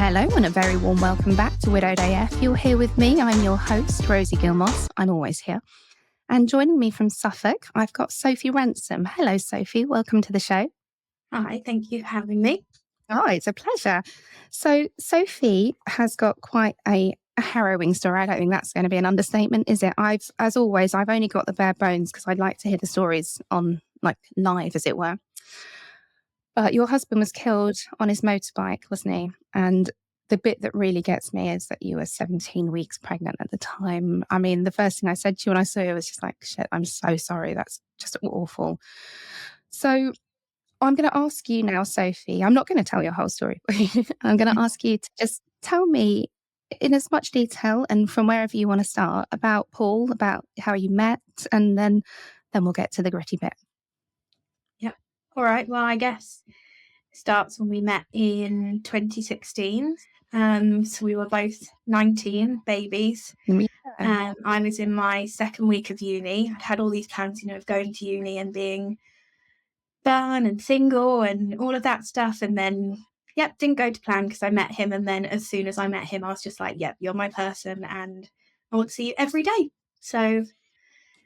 Hello and a very warm welcome back to Widowed AF. You're here with me. I'm your host, Rosie Gill-Moss. I'm always here. And joining me from Suffolk, I've got Sophie Ransom. Hello, Sophie. Welcome to the show. Hi, thank you for having me. Oh, it's a pleasure. So Sophie has got quite a harrowing story. I don't think that's going to be an understatement, is it? As always, I've only got the bare bones because I'd like to hear the stories on live, as it were. But your husband was killed on his motorbike, wasn't he? And the bit that really gets me is that you were 17 weeks pregnant at the time. I mean, the first thing I said to you when I saw you was just like, shit, I'm so sorry. That's just awful. So I'm going to ask you now, Sophie, I'm not going to tell your whole story. I'm going to ask you to just tell me in as much detail and from wherever you want to start about Paul, about how you met, and then we'll get to the gritty bit. All right. Well, I guess it starts when we met in 2016. So we were both 19 babies. Yeah. I was in my second week of uni. I'd had all these plans, of going to uni and being fun and single and all of that stuff. And then, didn't go to plan because I met him. And then as soon as I met him, I was just like, you're my person and I want to see you every day. So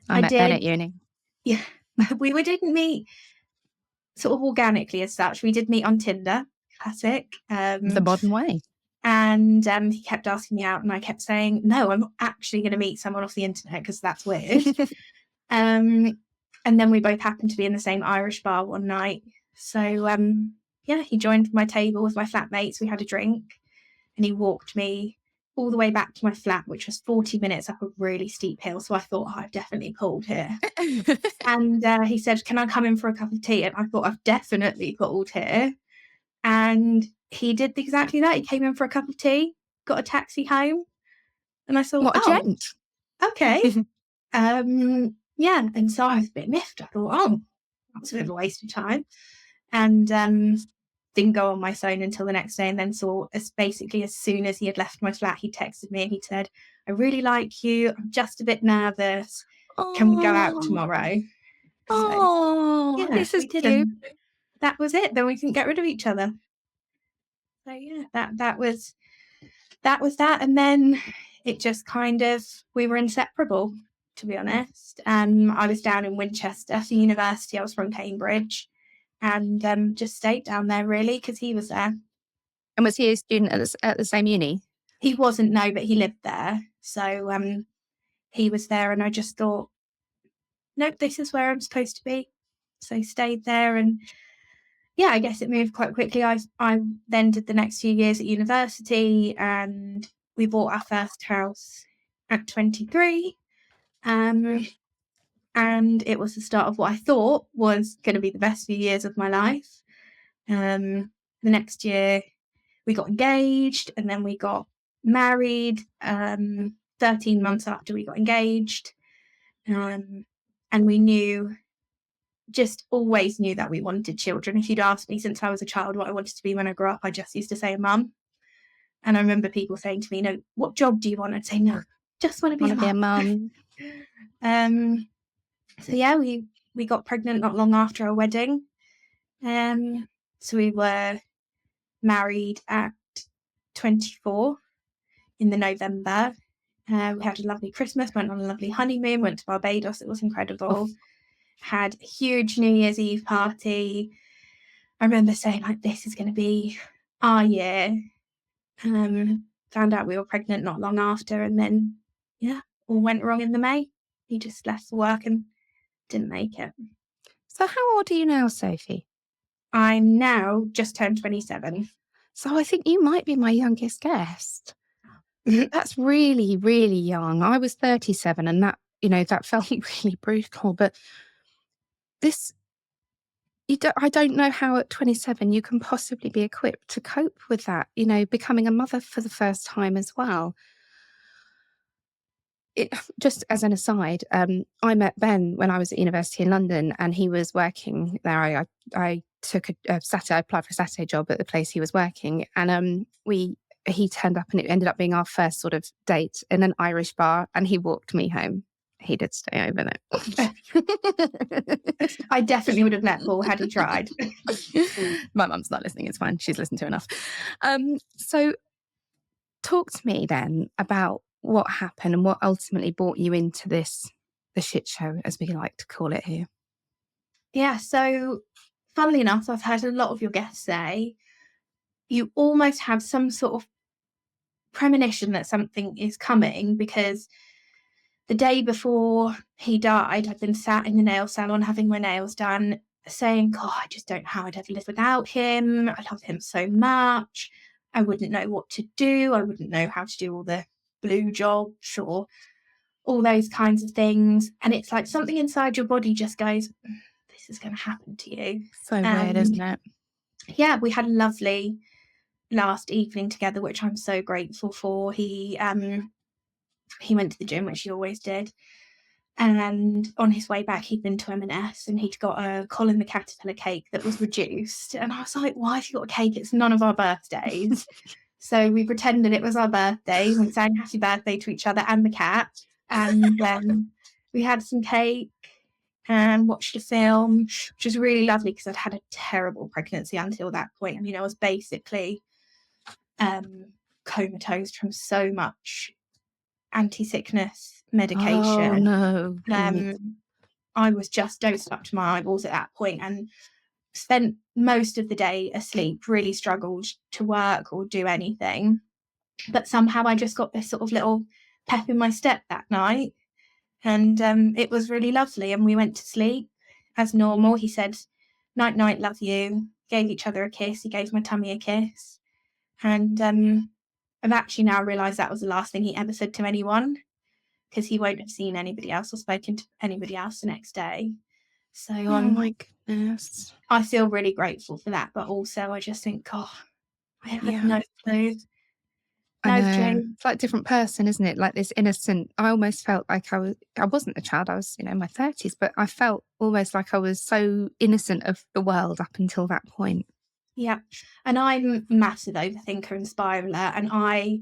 I met Ben at uni. Yeah. We didn't meet sort of organically as such. We did meet on Tinder, classic. The modern way. And he kept asking me out and I kept saying, no, I'm not actually going to meet someone off the internet because that's weird. And then we both happened to be in the same Irish bar one night. So, he joined my table with my flatmates. We had a drink and he walked me all the way back to my flat, which was 40 minutes up a really steep hill. So I thought, I've definitely pulled here. And he said, can I come in for a cup of tea? And I thought, I've definitely pulled here. And he did exactly that. He came in for a cup of tea, got a taxi home. And I thought, what a gent. Okay. And so I was a bit miffed. I thought, that's a bit of a waste of time. And didn't go on my phone until the next day, and then saw basically as soon as he had left my flat, he texted me and he said, I really like you. I'm just a bit nervous. Can we go out tomorrow? This is cute. And that was it. Then we couldn't get rid of each other. So that was that. And then it just kind of, we were inseparable, to be honest. I was down in Winchester for university. I was from Cambridge. And just stayed down there, really, because he was there. And was he a student at the same uni? He wasn't, no, but he lived there. So he was there, and I just thought, nope, this is where I'm supposed to be. So stayed there, and I guess it moved quite quickly. I then did the next few years at university, and we bought our first house at 23. And it was the start of what I thought was going to be the best few years of my life. The next year, we got engaged, and then we got married 13 months after we got engaged. And we always knew that we wanted children. If you'd asked me since I was a child what I wanted to be when I grew up, I just used to say a mum. And I remember people saying to me, no, what job do you want? I'd say, no, just want to be a mum. So we got pregnant not long after our wedding. So we were married at 24 in the November. We had a lovely Christmas, went on a lovely honeymoon, went to Barbados. It was incredible. Had a huge New Year's Eve party. I remember saying, this is going to be our year. Found out we were pregnant not long after, and then, all went wrong in the May. He just left for work and didn't make it. So how old are you now, Sophie? I'm now just turned 27. So I think you might be my youngest guest. That's really, really young. I was 37 and that felt really brutal. But I don't know how at 27 you can possibly be equipped to cope with that, becoming a mother for the first time as well. Just as an aside, I met Ben when I was at university in London, and he was working there. I took I applied for a Saturday job at the place he was working, and he turned up, and it ended up being our first sort of date in an Irish bar, and he walked me home. He did stay over there. I definitely would have let Paul had he tried. My mum's not listening. It's fine. She's listened to enough. So talk to me then about what happened and what ultimately brought you into this, the shit show, as we like to call it here. Yeah, so funnily enough, I've heard a lot of your guests say you almost have some sort of premonition that something is coming, because the day before he died, I'd been sat in the nail salon having my nails done, saying, God, I just don't know how I'd ever live without him. I love him so much. I wouldn't know what to do. I wouldn't know how to do all the blue jobs or all those kinds of things. And it's like something inside your body just goes, this is going to happen to you. So weird, isn't it? Yeah, we had a lovely last evening together, which I'm so grateful for. He went to the gym, which he always did. And on his way back, he'd been to M&S and he'd got a Colin the Caterpillar cake that was reduced. And I was like, why have you got a cake? It's none of our birthdays. So we pretended it was our birthday. We sang happy birthday to each other and the cat. And then we had some cake and watched a film, which was really lovely because I'd had a terrible pregnancy until that point. I mean, I was basically comatose from so much anti-sickness medication. Oh no. I was just dosed up to my eyeballs at that point and spent most of the day asleep, really struggled to work or do anything. But somehow I just got this sort of little pep in my step that night. And it was really lovely. And we went to sleep as normal. He said, night, night, love you. Gave each other a kiss. He gave my tummy a kiss. And I've actually now realised that was the last thing he ever said to anyone, because he won't have seen anybody else or spoken to anybody else the next day. So Oh my goodness. I feel really grateful for that. But also I just think, God, I had Yeah. no clue. I No know. clue. It's like a different person, isn't it? Like this innocent. I almost felt like I wasn't a child. I was, in my 30s, but I felt almost like I was so innocent of the world up until that point. Yeah. And I'm a massive overthinker and spiraler, and I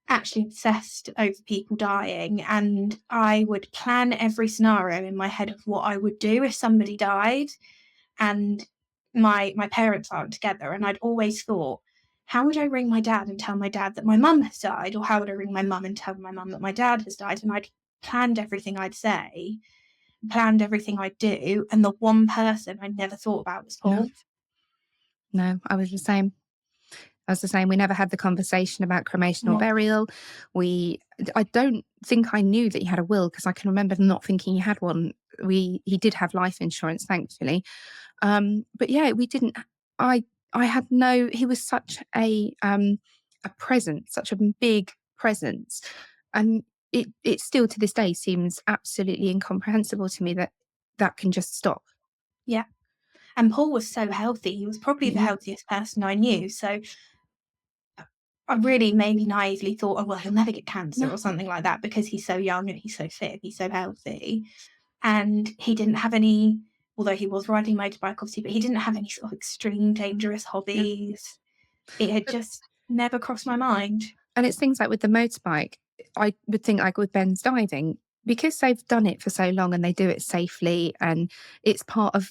actually obsessed over people dying, and I would plan every scenario in my head of what I would do if somebody died. And my parents aren't together, and I'd always thought, how would I ring my dad and tell my dad that my mum has died, or how would I ring my mum and tell my mum that my dad has died? And I'd planned everything I'd say, planned everything I'd do, and the one person I never thought about was Paul. No, I was the same. We never had the conversation about cremation or burial. I don't think I knew that he had a will, because I can remember not thinking he had one. He did have life insurance, thankfully. But yeah, we didn't. I had no. He was such a presence, such a big presence, and it still to this day seems absolutely incomprehensible to me that can just stop. Yeah. And Paul was so healthy. He was probably the healthiest person I knew. So I really maybe naively thought, oh, well, he'll never get cancer or something like that because he's so young and he's so fit, he's so healthy. And he didn't have any, although he was riding motorbike, obviously, but he didn't have any sort of extreme dangerous hobbies. It had just never crossed my mind. And it's things like with the motorbike, I would think like with Ben's diving, because they've done it for so long and they do it safely and it's part of,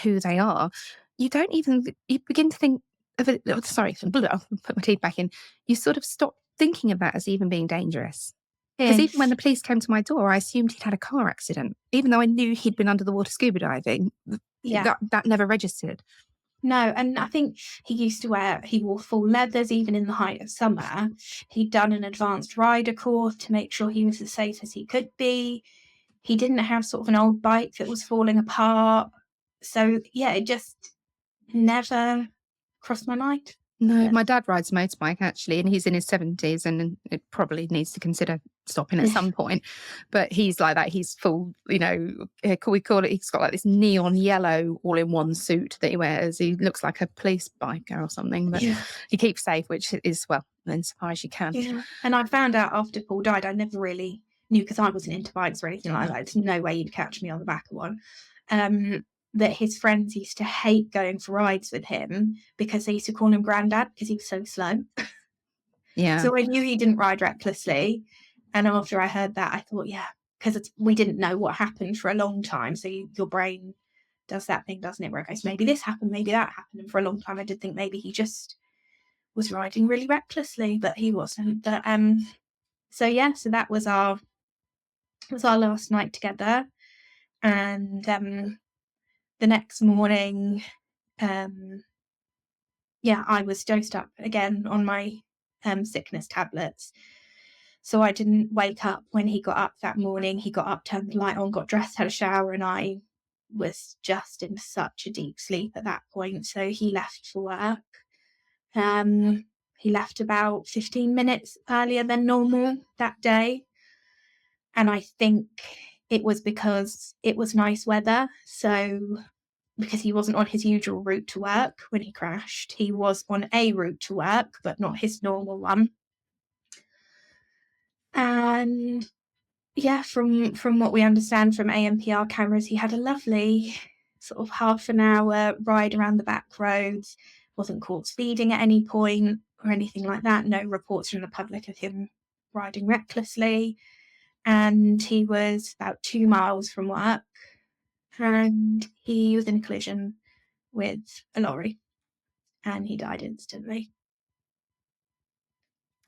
who they are, you begin to think of it. Oh, sorry, I'll put my teeth back in. You sort of stop thinking of that as even being dangerous. Because even when the police came to my door, I assumed he'd had a car accident, even though I knew he'd been under the water scuba diving. Yeah. That never registered. No, and I think he wore full leathers even in the height of summer. He'd done an advanced rider course to make sure he was as safe as he could be. He didn't have sort of an old bike that was falling apart. So, yeah, it just never crossed my mind. No, my dad rides a motorbike actually, and he's in his 70s and it probably needs to consider stopping at some point. But he's like that. He's full, we call it, he's got like this neon yellow all-in-one suit that he wears. He looks like a police biker or something, but he keeps safe, which is, well, as far as you can. Yeah. And I found out after Paul died, I never really knew, because I wasn't into bikes or anything like that. There's no way you'd catch me on the back of one. That his friends used to hate going for rides with him because they used to call him Grandad because he was so slow. Yeah. So I knew he didn't ride recklessly. And after I heard that, I thought, yeah, because we didn't know what happened for a long time. So your brain does that thing, doesn't it? Where it goes, maybe this happened, maybe that happened. And for a long time, I did think maybe he just was riding really recklessly, but he wasn't. But so that was our last night together. And the next morning, I was dosed up again on my sickness tablets. So I didn't wake up when he got up that morning. He got up, turned the light on, got dressed, had a shower, and I was just in such a deep sleep at that point. So he left for work. He left about 15 minutes earlier than normal that day. And I think it was because it was nice weather. So because he wasn't on his usual route to work when he crashed, he was on a route to work, but not his normal one. And from what we understand from ANPR cameras, he had a lovely sort of half an hour ride around the back roads, wasn't caught speeding at any point or anything like that. No reports from the public of him riding recklessly. And he was about 2 miles from work, and he was in a collision with a lorry, and he died instantly.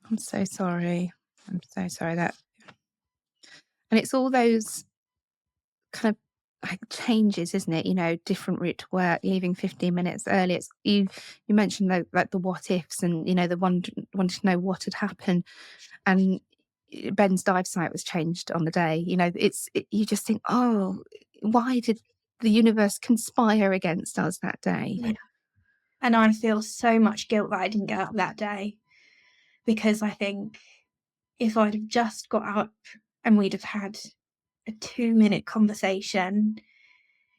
I'm so sorry. I'm so sorry that. And it's all those kind of like changes, isn't it? You know, different route to work, leaving 15 minutes early. It's you mentioned like the what ifs, and you know, the wanting to know what had happened. And Ben's dive site was changed on the day. You know, you just think, oh, why did the universe conspire against us that day? Yeah. And I feel so much guilt that I didn't get up that day, because I think if I'd have just got up and we'd have had a 2-minute conversation,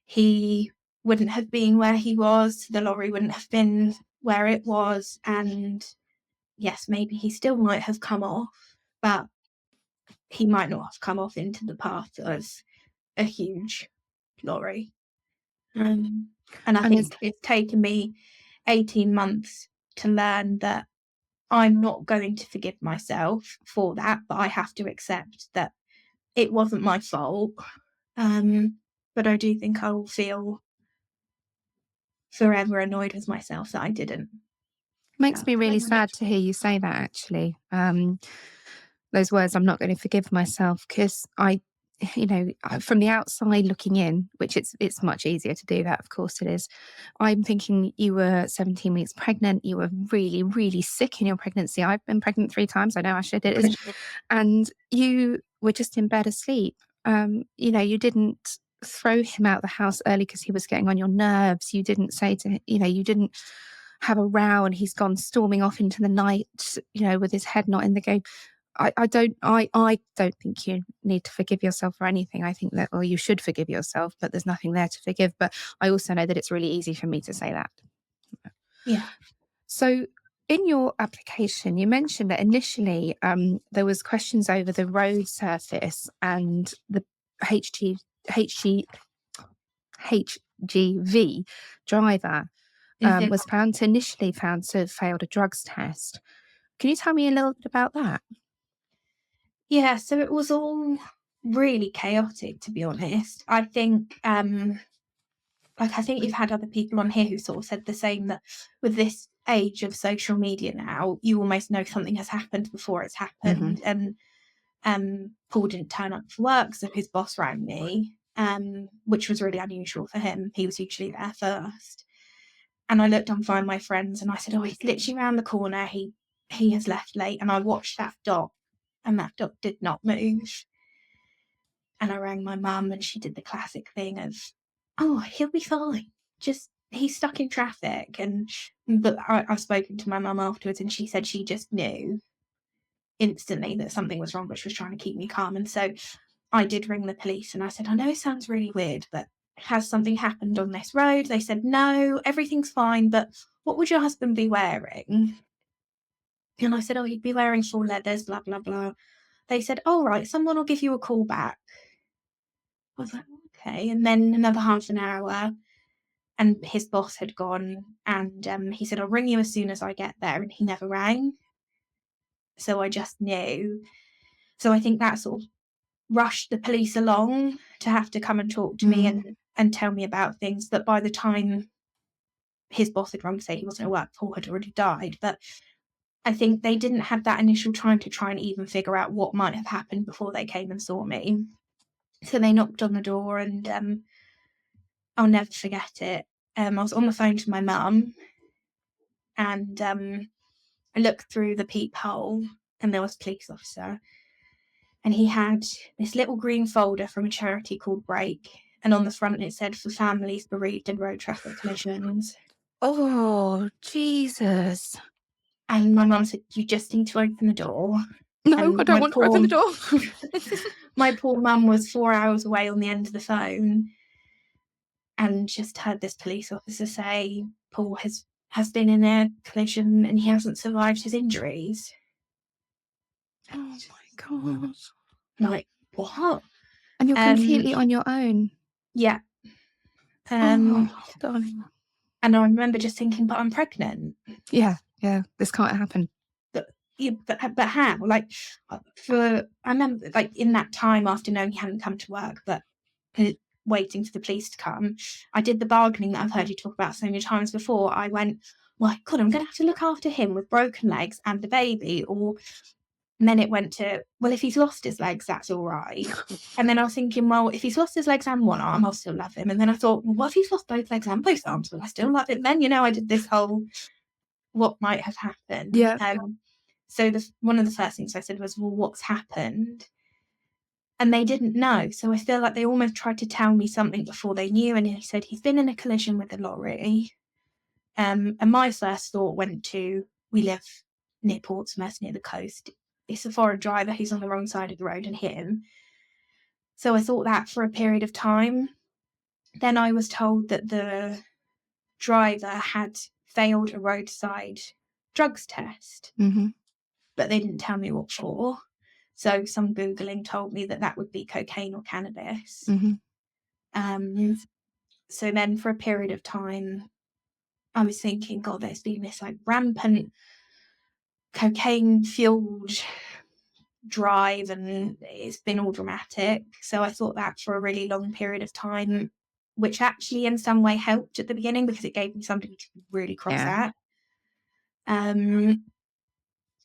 he wouldn't have been where he was, the lorry wouldn't have been where it was, and yes, maybe he still might have come off, but he might not have come off into the path as a huge lorry. And I think it's taken me 18 months to learn that I'm not going to forgive myself for that, but I have to accept that it wasn't my fault. But I do think I will feel forever annoyed with myself that I didn't. Makes me really sad to hear you say that, actually. Those words, I'm not going to forgive myself, because from the outside looking in, which it's much easier to do that, of course it is. I'm thinking you were 17 weeks pregnant. You were really, really sick in your pregnancy. I've been pregnant 3 times. I know Ashley did. And you were just in bed asleep. You didn't throw him out the house early because he was getting on your nerves. You didn't say you didn't have a row and he's gone storming off into the night, with his head not in the game. I don't think you need to forgive yourself for anything. I think that, well, you should forgive yourself, but there's nothing there to forgive. But I also know that it's really easy for me to say that. Yeah. So in your application, you mentioned that initially there was questions over the road surface, and the HGV driver was initially found to have failed a drugs test. Can you tell me a little bit about that? Yeah, so it was all really chaotic, to be honest. I think I think you've had other people on here who sort of said the same, that with this age of social media now, you almost know something has happened before it's happened. Mm-hmm. And Paul didn't turn up for work, so his boss rang me, which was really unusual for him. He was usually there first. And I looked on Find My Friends and I said, oh, he's literally around the corner. He has left late. And I watched that dot, and that dot did not move. And I rang my mum, and she did the classic thing of, oh, he'll be fine. Just, he's stuck in traffic. But I've spoken to my mum afterwards, and she said she just knew instantly that something was wrong, but she was trying to keep me calm. And so I did ring the police, and I said, I know it sounds really weird, but has something happened on this road? They said, no, everything's fine, but what would your husband be wearing? And I said, oh, he'd be wearing full leathers, blah, blah, blah. They said, all right, someone will give you a call back. I was like, okay. And then another half an hour, and his boss had gone, and he said, I'll ring you as soon as I get there. And he never rang. So I just knew. So I think that sort of rushed the police along to have to come and talk to me and tell me about things. But by the time his boss had rung to say he wasn't at work, Paul had already died. But I think they didn't have that initial time to try and even figure out what might have happened before they came and saw me. So they knocked on the door, and I'll never forget it. I was on the phone to my mum, and I looked through the peephole, and there was a police officer, and he had this little green folder from a charity called Break, and on the front it said, "For families bereaved in road traffic collisions." Oh, Jesus. And my mum said, "You just need to open the door." No, And I don't want to open the door. my poor mum was 4 hours away on the end of the phone and just heard this police officer say, "Paul has been in a collision and he hasn't survived his injuries." Oh my God. Like, what? And you're completely on your own. Yeah. Oh, darling. And I remember just thinking, but I'm pregnant. Yeah, this can't happen. But how? Like, I remember, like, in that time after knowing he hadn't come to work, but waiting for the police to come, I did the bargaining that I've heard you talk about so many times before. I went, "Well, God, I'm going to have to look after him with broken legs and a baby," and then it went to, "Well, if he's lost his legs, that's all right." And then I was thinking, well, if he's lost his legs and one arm, I'll still love him. And then I thought, well, what if he's lost both legs and both arms? Will I still love him? Then, I did this whole what might have happened. Yeah. So one of the first things I said was, "Well, what's happened?" And they didn't know. So I feel like they almost tried to tell me something before they knew. And he said, "He's been in a collision with a lorry." And my first thought went to, we live near Portsmouth, near the coast. It's a foreign driver who's on the wrong side of the road and hit him. So I thought that for a period of time. Then I was told that the driver had failed a roadside drugs test, but they didn't tell me what for. So some Googling told me that would be cocaine or cannabis. So then for a period of time, I was thinking, God, there's been this like rampant cocaine-fueled drive, and it's been all dramatic. So I thought that for a really long period of time, which actually in some way helped at the beginning because it gave me something to really cross at. And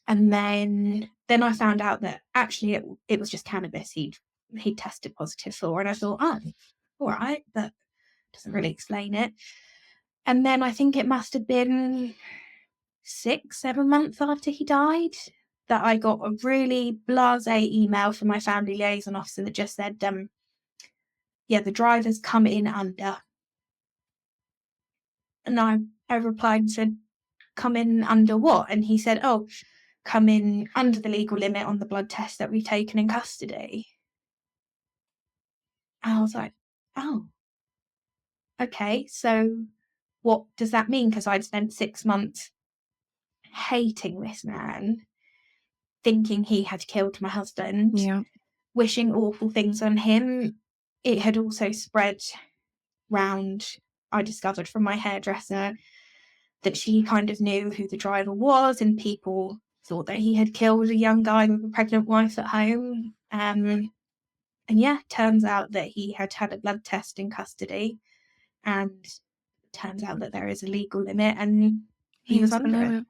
then I found out that actually it was just cannabis he'd tested positive for, and I thought, oh, all right, that doesn't really explain it. And then I think it must have been 6-7 months after he died that I got a really blasé email from my family liaison officer that just said, yeah, the driver's come in under. And I replied and said, "Come in under what?" And he said, "Oh, come in under the legal limit on the blood test that we've taken in custody." And I was like, oh, okay, so what does that mean? Because I'd spent 6 months hating this man, thinking he had killed my husband, wishing awful things on him. It had also spread round. I discovered from my hairdresser that she kind of knew who the driver was, and people thought that he had killed a young guy with a pregnant wife at home. And yeah, turns out that he had had a blood test in custody, and turns out that there is a legal limit, and he was under it.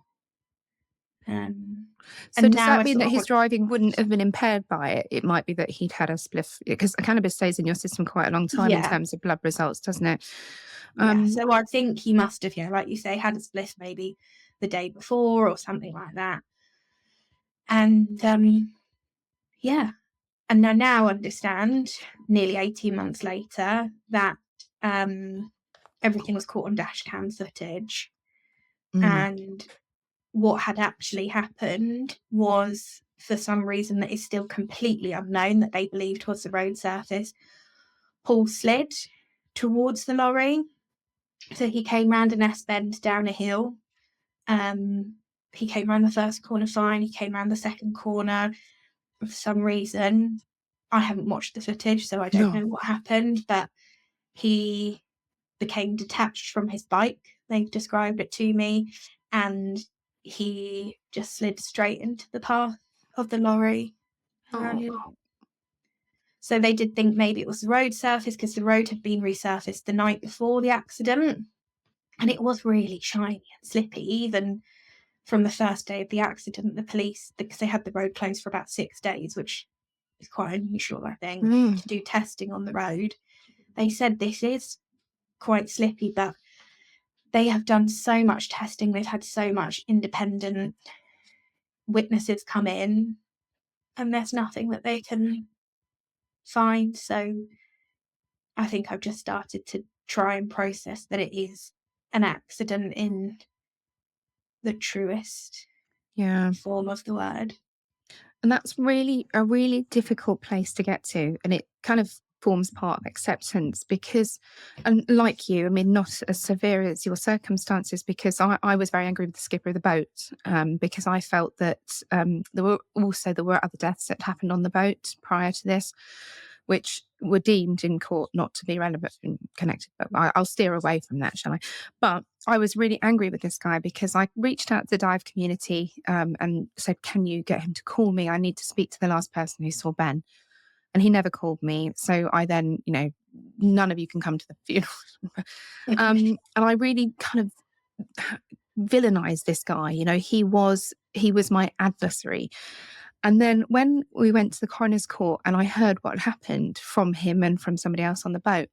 So does that mean that his driving wouldn't have been impaired by it? It might be that he'd had a spliff, because cannabis stays in your system quite a long time in terms of blood results, doesn't it? So I think he must have, like you say, had a spliff maybe the day before or something like that. And yeah, and I now understand, nearly 18 months later, that everything was caught on dash cam footage. And what had actually happened was, for some reason that is still completely unknown, that they believed was the road surface, Paul slid towards the lorry. So he came round an S-bend down a hill. He came round the first corner fine. He came round the second corner. For some reason, I haven't watched the footage, so I don't know what happened, but he became detached from his bike. They've described it to me, and he just slid straight into the path of the lorry. So they did think maybe it was the road surface, because the road had been resurfaced the night before the accident, and it was really shiny and slippy. Even from the first day of the accident, the police, because they had the road closed for about 6 days, which is quite unusual, I think, to do testing on the road. They said this is quite slippy, but they have done so much testing. They've had so much independent witnesses come in, and there's nothing that they can find. So I think I've just started to try and process that it is an accident in the truest form of the word. And that's really a really difficult place to get to. And it kind of forms part of acceptance because, and like you, I mean, not as severe as your circumstances, because I was very angry with the skipper of the boat because I felt that there were other deaths that happened on the boat prior to this, which were deemed in court not to be relevant and connected. But I'll steer away from that, shall I? But I was really angry with this guy because I reached out to the dive community and said, can you get him to call me? I need to speak to the last person who saw Ben. And he never called me. So I then, none of you can come to the funeral. And I really kind of villainized this guy. He was my adversary. And then when we went to the coroner's court and I heard what happened from him and from somebody else on the boat,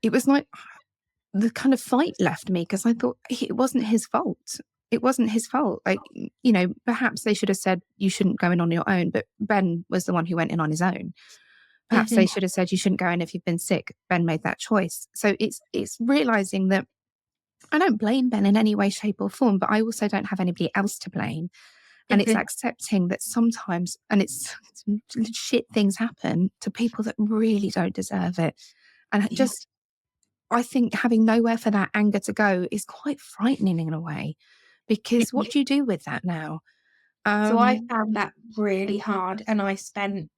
it was like the kind of fight left me because I thought it wasn't his fault. It wasn't his fault. Like, perhaps they should have said you shouldn't go in on your own, but Ben was the one who went in on his own. Perhaps they should have said you shouldn't go in if you've been sick. Ben made that choice. So it's realizing that I don't blame Ben in any way, shape or form, but I also don't have anybody else to blame. And it's accepting that sometimes, and it's shit things happen to people that really don't deserve it. And just, I think having nowhere for that anger to go is quite frightening in a way, because what do you do with that now? So I found that really hard, and I spent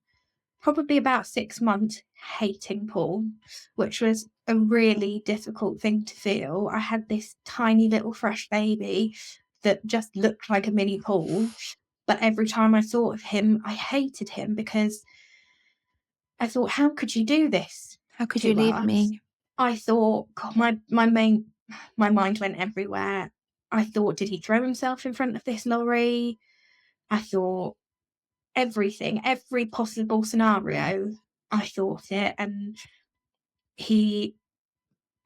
probably about 6 months hating Paul, which was a really difficult thing to feel. I had this tiny little fresh baby that just looked like a mini Paul, but every time I thought of him, I hated him because I thought, how could you do this? How could you leave me? I thought, God, my mind went everywhere. I thought, did he throw himself in front of this lorry? I thought everything, every possible scenario, I thought it. And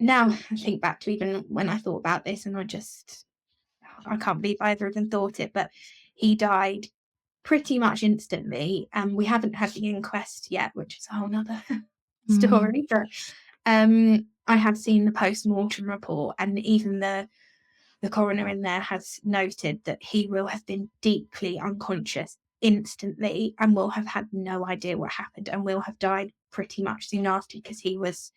now I think back to even when I thought about this, and I can't believe either of them thought it, but he died pretty much instantly. And we haven't had the inquest yet, which is a whole nother story. But I have seen the post-mortem report, and even the coroner in there has noted that he will have been deeply unconscious instantly and will have had no idea what happened and will have died pretty much soon after because he was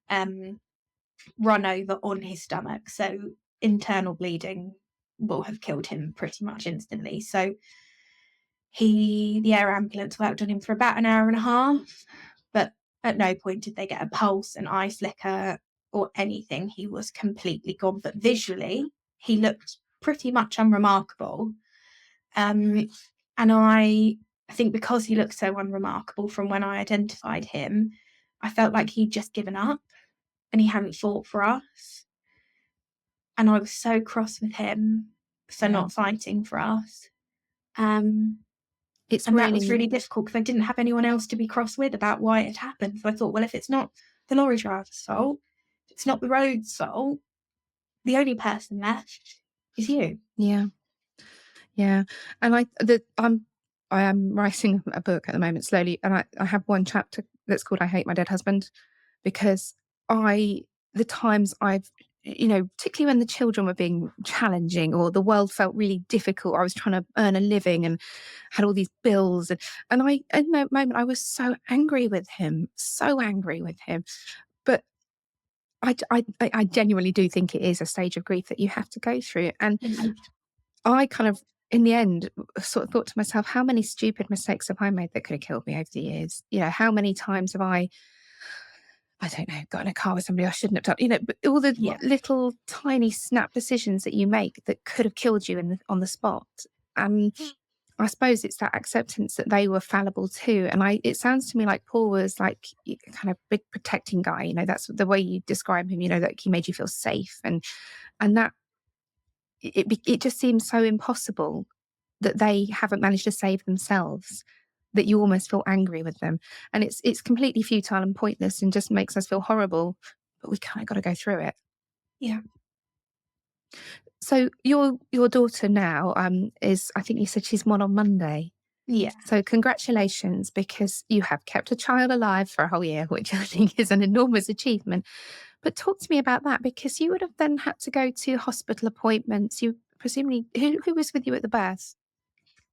run over on his stomach. So internal bleeding will have killed him pretty much instantly. So the air ambulance worked on him for about an hour and a half, but at no point did they get a pulse, an eye flicker or anything. He was completely gone, but visually he looked pretty much unremarkable. And I think because he looked so unremarkable from when I identified him, I felt like he'd just given up and he hadn't fought for us. And I was so cross with him for not fighting for us. That was really difficult because I didn't have anyone else to be cross with about why it happened. So I thought, well, if it's not the lorry driver's fault, if it's not the road's fault, the only person left is you. Yeah. And I am writing a book at the moment slowly, and I have one chapter that's called I Hate My Dead Husband, because the times I've, particularly when the children were being challenging or the world felt really difficult, I was trying to earn a living and had all these bills. And in that moment, I was so angry with him. But I genuinely do think it is a stage of grief that you have to go through. And I kind of, in the end, sort of thought to myself, how many stupid mistakes have I made that could have killed me over the years? How many times have I don't know, got in a car with somebody I shouldn't have done, but all the little tiny snap decisions that you make that could have killed you on the spot. And I suppose it's that acceptance that they were fallible too. And it sounds to me like Paul was like kind of big protecting guy, that's the way you describe him, that he made you feel safe. And that it just seems so impossible that they haven't managed to save themselves, that you almost feel angry with them. And it's completely futile and pointless and just makes us feel horrible, but we kind of got to go through it. Yeah. So your daughter now is, I think you said she's 1 on Monday. Yeah. So congratulations, because you have kept a child alive for a whole year, which I think is an enormous achievement. But talk to me about that, because you would have then had to go to hospital appointments. You presumably, who was with you at the birth?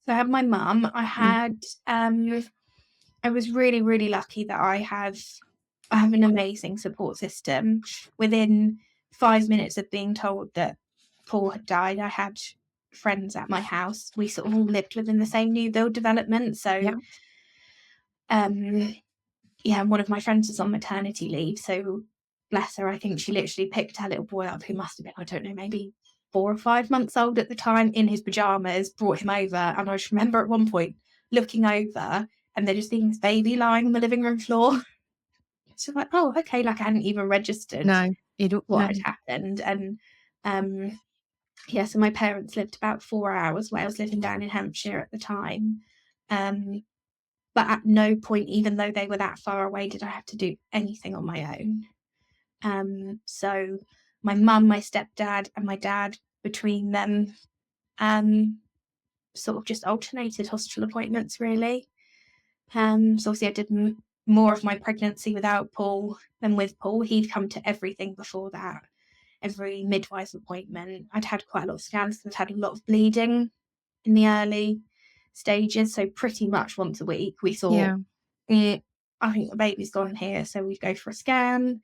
So I had my mum. Mm. I was really, really lucky that I have an amazing support system. Within 5 minutes of being told that Paul had died, I had friends at my house. We sort of all lived within the same new build development. So, Yeah. One of my friends was on maternity leave. So, bless her, I think she literally picked her little boy up, who must have been, I don't know, maybe 4 or 5 months old at the time, in his pajamas, brought him over. And I just remember at one point looking over and there just seeing this baby lying on the living room floor. So like, oh, okay, like I hadn't even registered No, you don't. what No. had happened. And so my parents lived about 4 hours away. I was living down in Hampshire at the time. But at no point, even though they were that far away, did I have to do anything on my own. So my mum, my stepdad, and my dad, between them, sort of just alternated hospital appointments, really. So obviously I did more of my pregnancy without Paul than with Paul. He'd come to everything before that, every midwife appointment. I'd had quite a lot of scans, I'd had a lot of bleeding in the early stages. So pretty much once a week we thought, Yeah. I think the baby's gone here. So we'd go for a scan.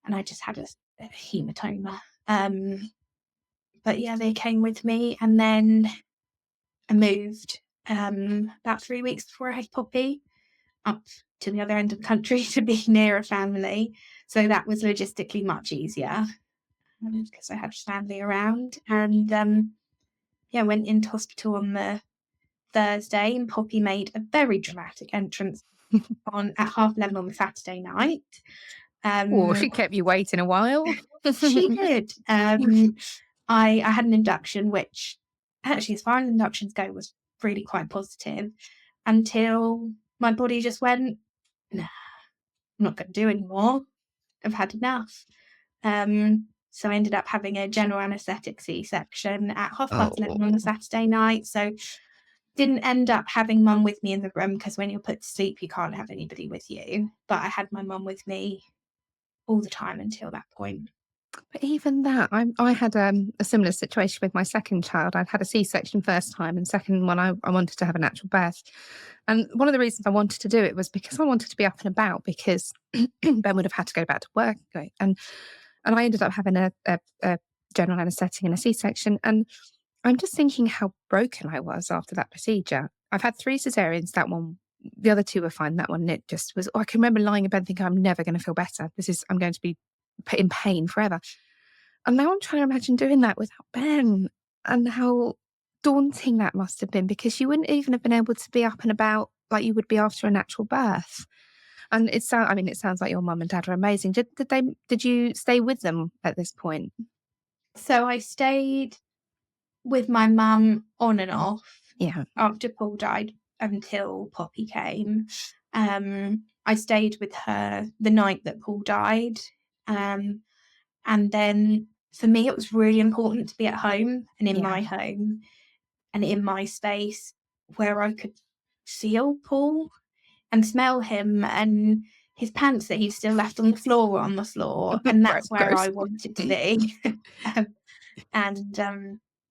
And I just had a hematoma. But yeah, they came with me, and then I moved about 3 weeks before I had Poppy up to the other end of the country to be near a family. So that was logistically much easier because I had family around. And went into hospital on the Thursday, and Poppy made a very dramatic entrance at 11:30 on the Saturday night. She kept you waiting a while. She did. I had an induction, which actually, as far as inductions go, was really quite positive, until my body just went, nah, I'm not going to do anymore. I've had enough. So I ended up having a general anaesthetic C-section at 11:30 on the Saturday night. So didn't end up having mum with me in the room, because when you're put to sleep, you can't have anybody with you. But I had my mum with me all the time until that point. But even that, I had a similar situation with my second child. I'd had a C-section first time, and second one, I wanted to have a natural birth. And one of the reasons I wanted to do it was because I wanted to be up and about, because Ben would have had to go back to work. And I ended up having a general anaesthetic and a C-section. And I'm just thinking how broken I was after that procedure. I've had 3 cesareans. That one, the other 2 were fine. That one, it just was, I can remember lying in bed thinking, I'm never going to feel better. I'm going to be in pain forever. And now I'm trying to imagine doing that without Ben, and how daunting that must have been, because you wouldn't even have been able to be up and about like you would be after a natural birth. And it sounds like your mum and dad are amazing. Did you stay with them at this point? So I stayed with my mum on and off Yeah. after Paul died until Poppy came. I stayed with her the night that Paul died. And then for me, it was really important to be at home and in my home and in my space where I could feel Paul and smell him and his pants that he'd still left on the floor. And that's where I wanted to be.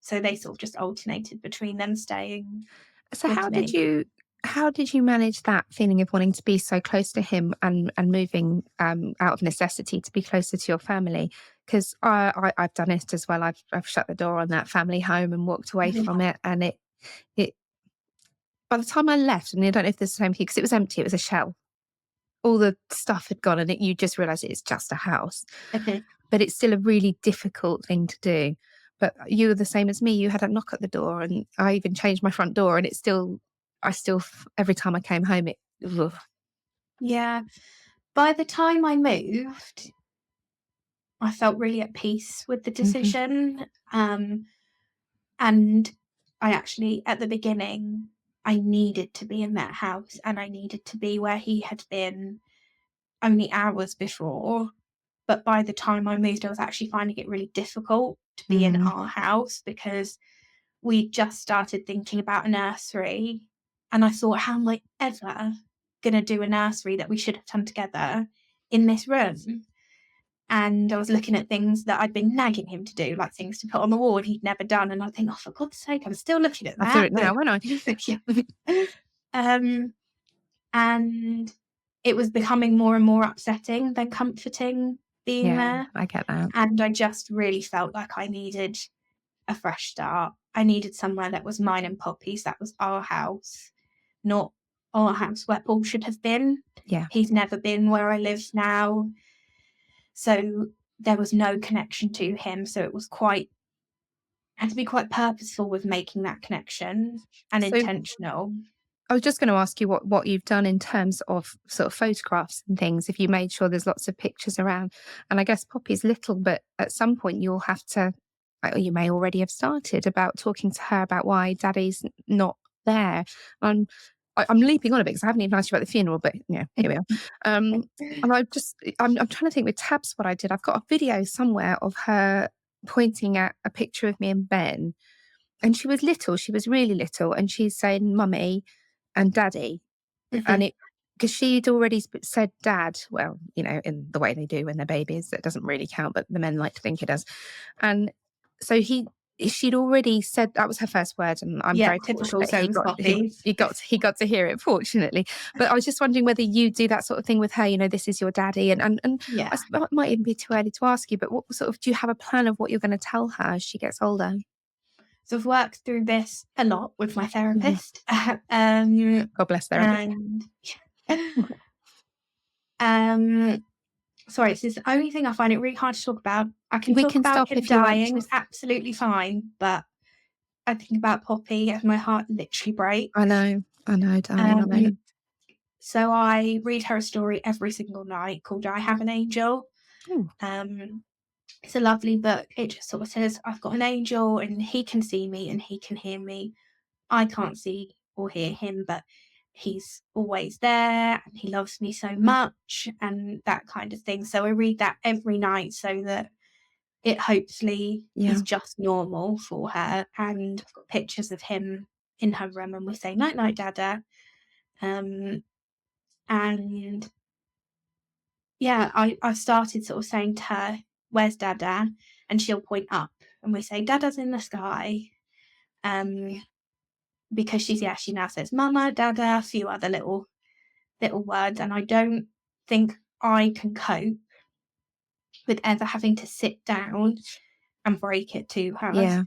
So they sort of just alternated between them staying So with me. how did you manage that feeling of wanting to be so close to him, and moving out of necessity to be closer to your family? Because I've done it as well. I've shut the door on that family home and walked away from it, and it by the time I left, and I don't know if this is the same for you, because it was empty, it was a shell. All the stuff had gone, and you just realise it's just a house. Okay. But it's still a really difficult thing to do. But you were the same as me. You had a knock at the door, and I even changed my front door, and every time I came home, ugh. Yeah. By the time I moved, I felt really at peace with the decision. And I actually, at the beginning, I needed to be in that house, and I needed to be where he had been only hours before. But by the time I moved, I was actually finding it really difficult to be in our house, because we just started thinking about a nursery. And I thought, how am I ever going to do a nursery that we should have done together in this room? And I was looking at things that I'd been nagging him to do, like things to put on the wall and he'd never done. And I think, oh, for God's sake, I'm still looking at I'll do that. it now, won't I? And it was becoming more and more upsetting than comforting being there. I get that. And I just really felt like I needed a fresh start. I needed somewhere that was mine and Poppy's, that was our house, not our house where Paul should have been. Yeah. He's never been where I live now. So there was no connection to him. So it was had to be quite purposeful with making that connection and intentional. I was just going to ask you what you've done in terms of sort of photographs and things, if you made sure there's lots of pictures around. And I guess Poppy's little, but at some point you'll have to, or you may already have started, about talking to her about why Daddy's not there. I'm leaping on a bit because I haven't even asked you about the funeral, but yeah, here we are. And I'm trying to think with Tabs what I did. I've got a video somewhere of her pointing at a picture of me and Ben. And she was little, she was really little, and she's saying Mummy and Daddy. And because she'd already said Dad, well, in the way they do when they're babies, that doesn't really count, but the men like to think it does. And so she'd already said that was her first word, and I'm very typical fortunate he got to hear it, fortunately. But I was just wondering whether you do that sort of thing with her, this is your daddy, and yeah. it might even be too early to ask you, but what sort of, do you have a plan of what you're going to tell her as she gets older? So I've worked through this a lot with my therapist. God bless therapy. Sorry, this is the only thing I find it really hard to talk about. I can talk about him dying, it's absolutely fine, but I think about Poppy and my heart literally breaks. I know, darling. So I read her a story every single night called I Have an Angel. It's a lovely book. It just sort of says, I've got an angel and he can see me and he can hear me. I can't see or hear him, but he's always there and he loves me so much, and that kind of thing. So I read that every night so that it hopefully is just normal for her. And I've got pictures of him in her room and we say, night, night, Dada. And yeah, I've started sort of saying to her, where's Dada? And she'll point up and we say, Dada's in the sky. Because she now says Mama, Dada, a few other little words. And I don't think I can cope with ever having to sit down and break it to her. Yeah.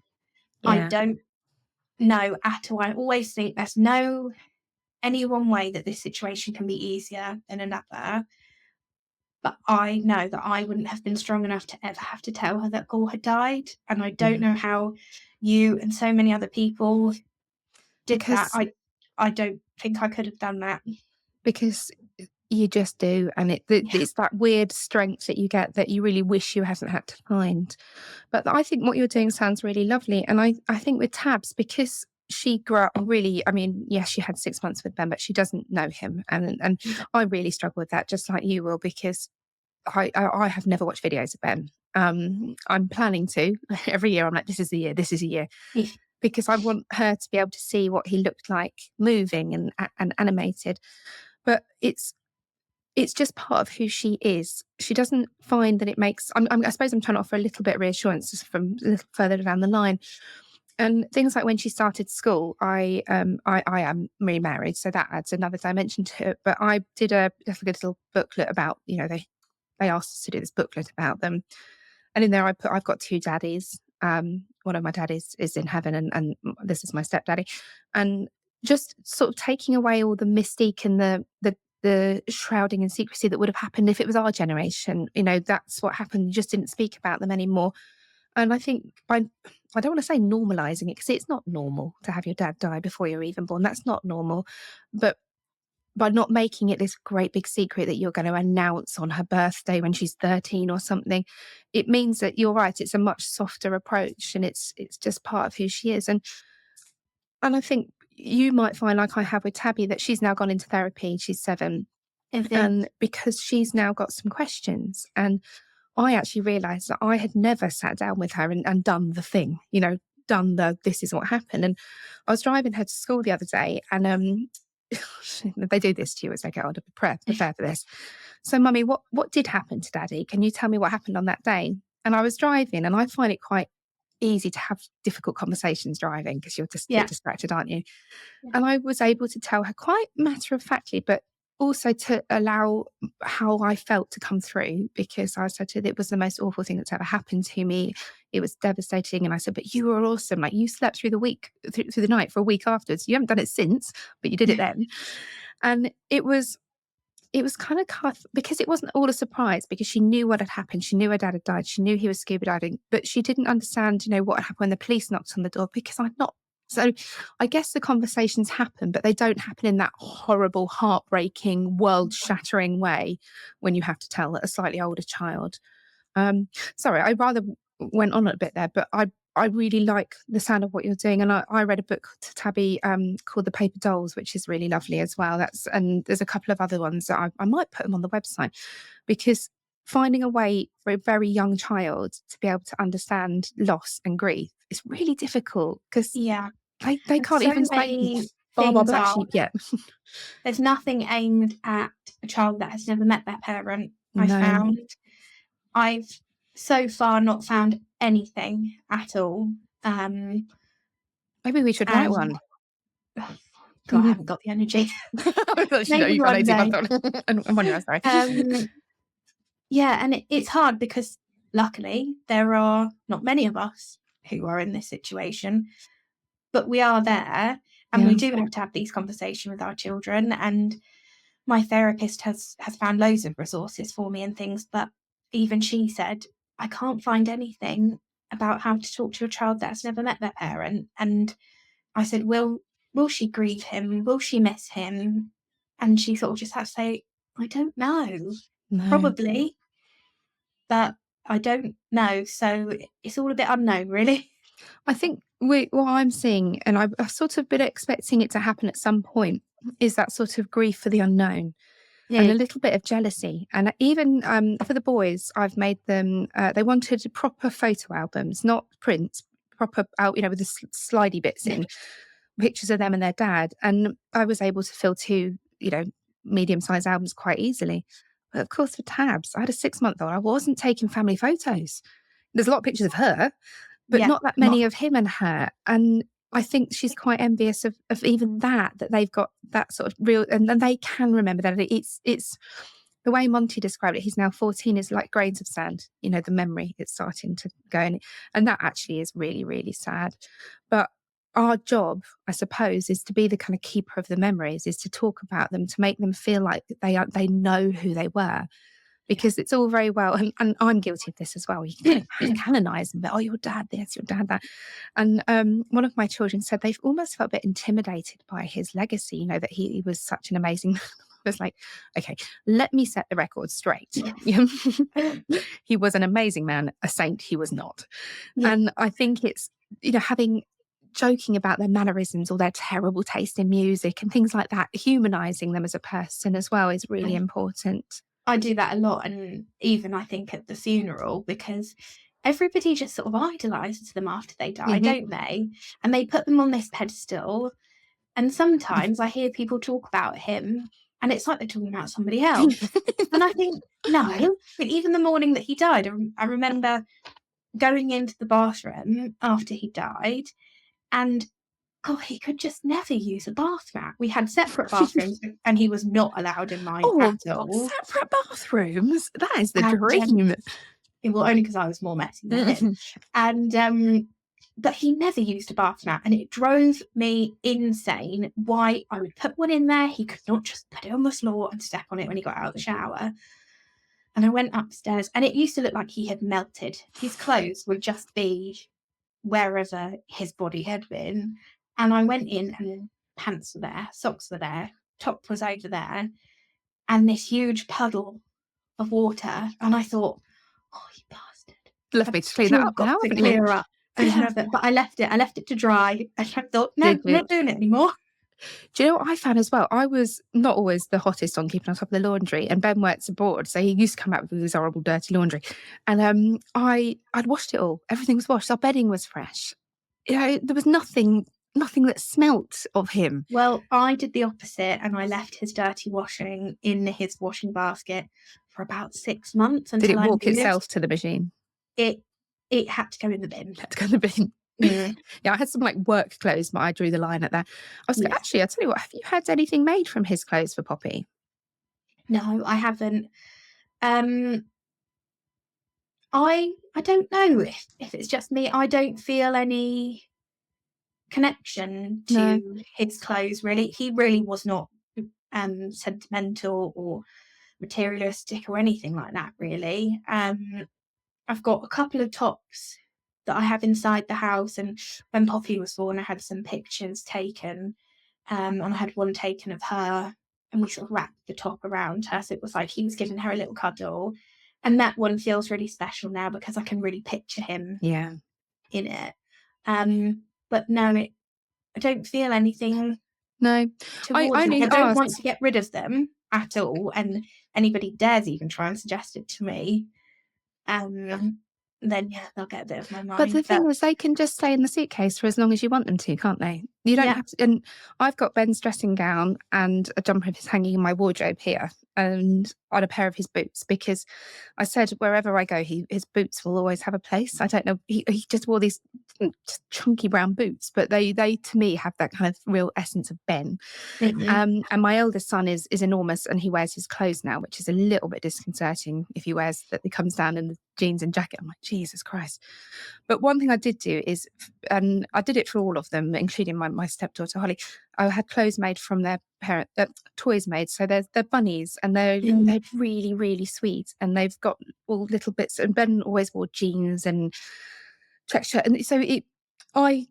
I don't know at all. I always think there's any one way that this situation can be easier than another. But I know that I wouldn't have been strong enough to ever have to tell her that Paul had died. And I don't know how you and so many other people did that. I don't think I could have done that. Because you just do. And it's that weird strength that you get that you really wish you hadn't had to find. But I think what you're doing sounds really lovely. And I think with Tabs, because she grew up really, yes, she had 6 months with Ben, but she doesn't know him. And I really struggle with that, just like you will, because I have never watched videos of Ben. I'm planning to every year. I'm like, this is a year. Because I want her to be able to see what he looked like moving and animated. But it's just part of who she is. She doesn't find that it makes, I suppose I'm trying to offer a little bit of reassurance from a little further down the line. And things like when she started school, I am remarried, so that adds another dimension to it. But I did a little booklet about, they asked us to do this booklet about them. And in there I've got two daddies. One of my daddies is in heaven and this is my stepdaddy. And just sort of taking away all the mystique and the shrouding and secrecy that would have happened if it was our generation. That's what happened. You just didn't speak about them anymore. And I think I don't want to say normalizing it, because it's not normal to have your dad die before you're even born. That's not normal. But by not making it this great big secret that you're going to announce on her birthday when she's 13 or something, it means that you're right. It's a much softer approach, and it's just part of who she is. And I think you might find, like I have with Tabby, that she's now gone into therapy. She's 7. And because she's now got some questions. And I actually realised that I had never sat down with her and done the thing, done this is what happened. And I was driving her to school the other day, and they do this to you as they get older, prepare for this. So, Mummy, what did happen to Daddy? Can you tell me what happened on that day? And I was driving, and I find it quite easy to have difficult conversations driving because you're just a bit distracted, aren't you? Yeah. And I was able to tell her quite matter-of-factly, but also to allow how I felt to come through, because I said to her, it was the most awful thing that's ever happened to me. It was devastating. And I said, but you were awesome. Like, you slept through the night for a week afterwards. You haven't done it since, but you did it then. And it was kind of because it wasn't all a surprise, because she knew what had happened. She knew her dad had died. She knew he was scuba diving, but she didn't understand, what had happened when the police knocked on the door, because I'd not. So I guess the conversations happen, but they don't happen in that horrible, heartbreaking, world-shattering way when you have to tell a slightly older child. Sorry, I rather went on a bit there, but I really like the sound of what you're doing. And I read a book to Tabby called The Paper Dolls, which is really lovely as well. And there's a couple of other ones that I might put them on the website, because finding a way for a very young child to be able to understand loss and grief is really difficult, because they can't so even many say Bob things sheep yet. There's nothing aimed at a child that has never met their parent. I No. found I've so far not found anything at all. Maybe we should write one. God, I haven't got the energy. Maybe one day. I'm on your sorry. Yeah, and it's hard because luckily there are not many of us who are in this situation, but we are there, and we do have to have these conversations with our children. And my therapist has found loads of resources for me and things, but even she said, I can't find anything about how to talk to a child that's never met their parent. And I said, will she grieve him? Will she miss him? And she sort of just had to say, I don't know. No. Probably, but I don't know. So it's all a bit unknown, really. I think what I'm seeing, and I've sort of been expecting it to happen at some point, is that sort of grief for the unknown. And a little bit of jealousy. And even for the boys, I've made them, they wanted proper photo albums, not prints, proper out, with the slidey bits in, pictures of them and their dad. And I was able to fill 2, medium-sized albums quite easily. But of course, for Tabs, I had a 6-month-old. I wasn't taking family photos. There's a lot of pictures of her, but not that many of him and her. And I think she's quite envious of even that they've got that sort of real, and they can remember that. It's the way Monty described it. He's now 14, is like grains of sand. The memory, it's starting to go in, and that actually is really, really sad. But our job, I suppose, is to be the kind of keeper of the memories, is to talk about them, to make them feel like they know who they were. Because it's all very well, and I'm guilty of this as well. You can canonise them, but your dad this, your dad that. And one of my children said they've almost felt a bit intimidated by his legacy, that he was such an amazing man. I was like, okay, let me set the record straight. He was an amazing man, a saint he was not. Yeah. And I think it's, joking about their mannerisms or their terrible taste in music and things like that, humanising them as a person as well is really important. I do that a lot, and even I think at the funeral, because everybody just sort of idolises them after they die, don't they? And they put them on this pedestal, and sometimes I hear people talk about him and it's like they're talking about somebody else. And I think, no, even the morning that he died, I remember going into the bathroom after he died, and he could just never use a bath mat. We had separate bathrooms, and he was not allowed in mine at all. Separate bathrooms? That is the dream. Well, only because I was more messy than him. And but he never used a bath mat, and it drove me insane why I would put one in there. He could not just put it on the floor and step on it when he got out of the shower. And I went upstairs, and it used to look like he had melted. His clothes would just be wherever his body had been. And I went in, and pants were there, socks were there, top was over there and this huge puddle of water. And I thought, oh, you bastard. Left me to clean that up now, Got to haven't clear you? up. And but I left it to dry. And I thought, no, Did I'm you? not doing it anymore. Do you know what I found as well? I was not always the hottest on keeping on top of the laundry, and Ben works abroad, so he used to come out with his horrible, dirty laundry. And I'd washed it all. Everything was washed. Our bedding was fresh. You know, there was nothing that smelt of him. Well, I did the opposite, and I left his dirty washing in his washing basket for about 6 months Did until it I walk moved. itself to the machine? It had to go in the bin. Had to go in the bin. Yeah, I had some like work clothes, but I drew the line at that. Actually, I'll tell you what, have you had anything made from his clothes for Poppy? No, I haven't. I don't know if it's just me. I don't feel any connection to his clothes, really. He really was not sentimental or materialistic or anything like that, really. I've got a couple of tops that I have inside the house, and when Poppy was born I had some pictures taken, and I had one taken of her, and we sort of wrapped the top around her, so it was like he was giving her a little cuddle, and that one feels really special now because I can really picture him in it. But no, I don't feel anything towards I them. only I don't asked. want to get rid of them at all, and anybody dares even try and suggest it to me, then they'll get a bit of my mind. But the thing was, they can just stay in the suitcase for as long as you want them to, can't they? You don't have to. And I've got Ben's dressing gown and a jumper of his hanging in my wardrobe here, and on a pair of his boots, because I said wherever I go, his boots will always have a place. I don't know. He just wore these chunky brown boots, but they to me have that kind of real essence of Ben. And my eldest son is enormous, and he wears his clothes now, which is a little bit disconcerting if he wears that. He comes down in the jeans and jacket. I'm like, Jesus Christ. But one thing I did do is, and I did it for all of them, including my stepdaughter Holly. I had clothes made from their parent, toys made. So they're bunnies, and they're really, really sweet, and they've got all little bits. And Ben always wore jeans and track shirt, and so I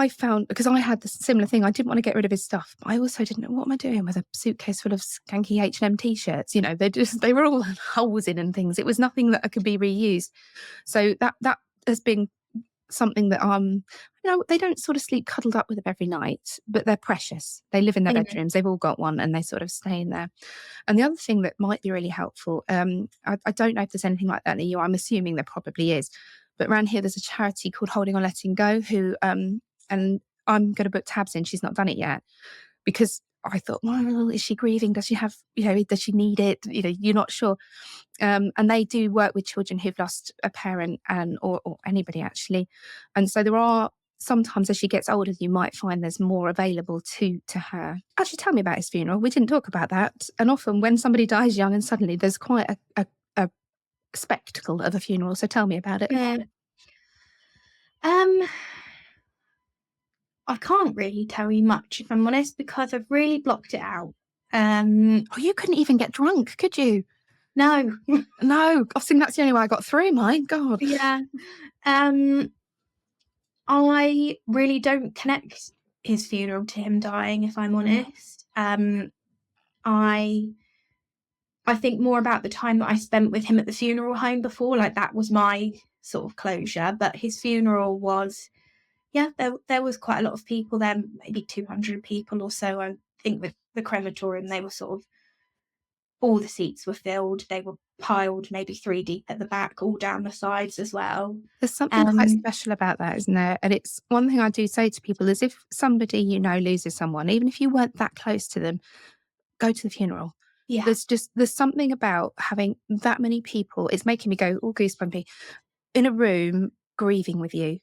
found, because I had the similar thing, I didn't want to get rid of his stuff, but I also didn't know, what am I doing with a suitcase full of skanky H&M t-shirts? You know, they were all holes in and things. It was nothing that could be reused. So that has been something that they don't sort of sleep cuddled up with them every night, but they're precious. They live in their bedrooms. They've all got one, and they sort of stay in there. And the other thing that might be really helpful, I don't know if there's anything like that in the EU. I'm assuming there probably is. But around here, there's a charity called Holding on Letting Go, who and I'm going to book tabs in. She's not done it yet, because I thought, well, is she grieving? Does she have, does she need it? You're not sure. And they do work with children who've lost a parent or anybody, actually. And so there are sometimes, as she gets older, you might find there's more available to her. Actually, tell me about his funeral. We didn't talk about that. And often when somebody dies young and suddenly, there's quite a spectacle of a funeral. So tell me about it. I can't really tell you much, if I'm honest, because I've really blocked it out. You couldn't even get drunk, could you? No. No. I think that's the only way I got through. My God. Yeah. I really don't connect his funeral to him dying, if I'm honest. I think more about the time that I spent with him at the funeral home before, like that was my sort of closure. But his funeral was, there was quite a lot of people there, maybe 200 people or so. I think with the crematorium, they were sort of, all the seats were filled. They were piled maybe 3 deep at the back, all down the sides as well. There's something quite special about that, isn't there? And it's one thing I do say to people is, if somebody loses someone, even if you weren't that close to them, go to the funeral. Yeah. There's something about having that many people. It's making me go all goosebumpy in a room grieving with you.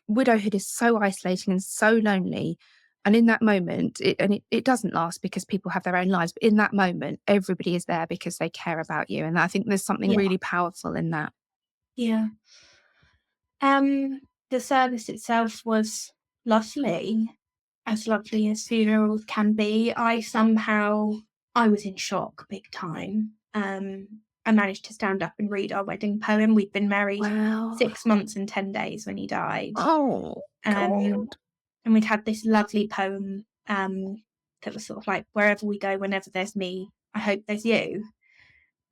Widowhood is so isolating and so lonely. And in that moment, it doesn't last because people have their own lives. But in that moment, everybody is there because they care about you. And I think there's something really powerful in that. Yeah. The service itself was lovely. As lovely as funerals can be. I was in shock big time. I managed to stand up and read our wedding poem. We'd been married 6 months and 10 days when he died. Oh, God. And we'd had this lovely poem that was sort of like, wherever we go, whenever there's me, I hope there's you.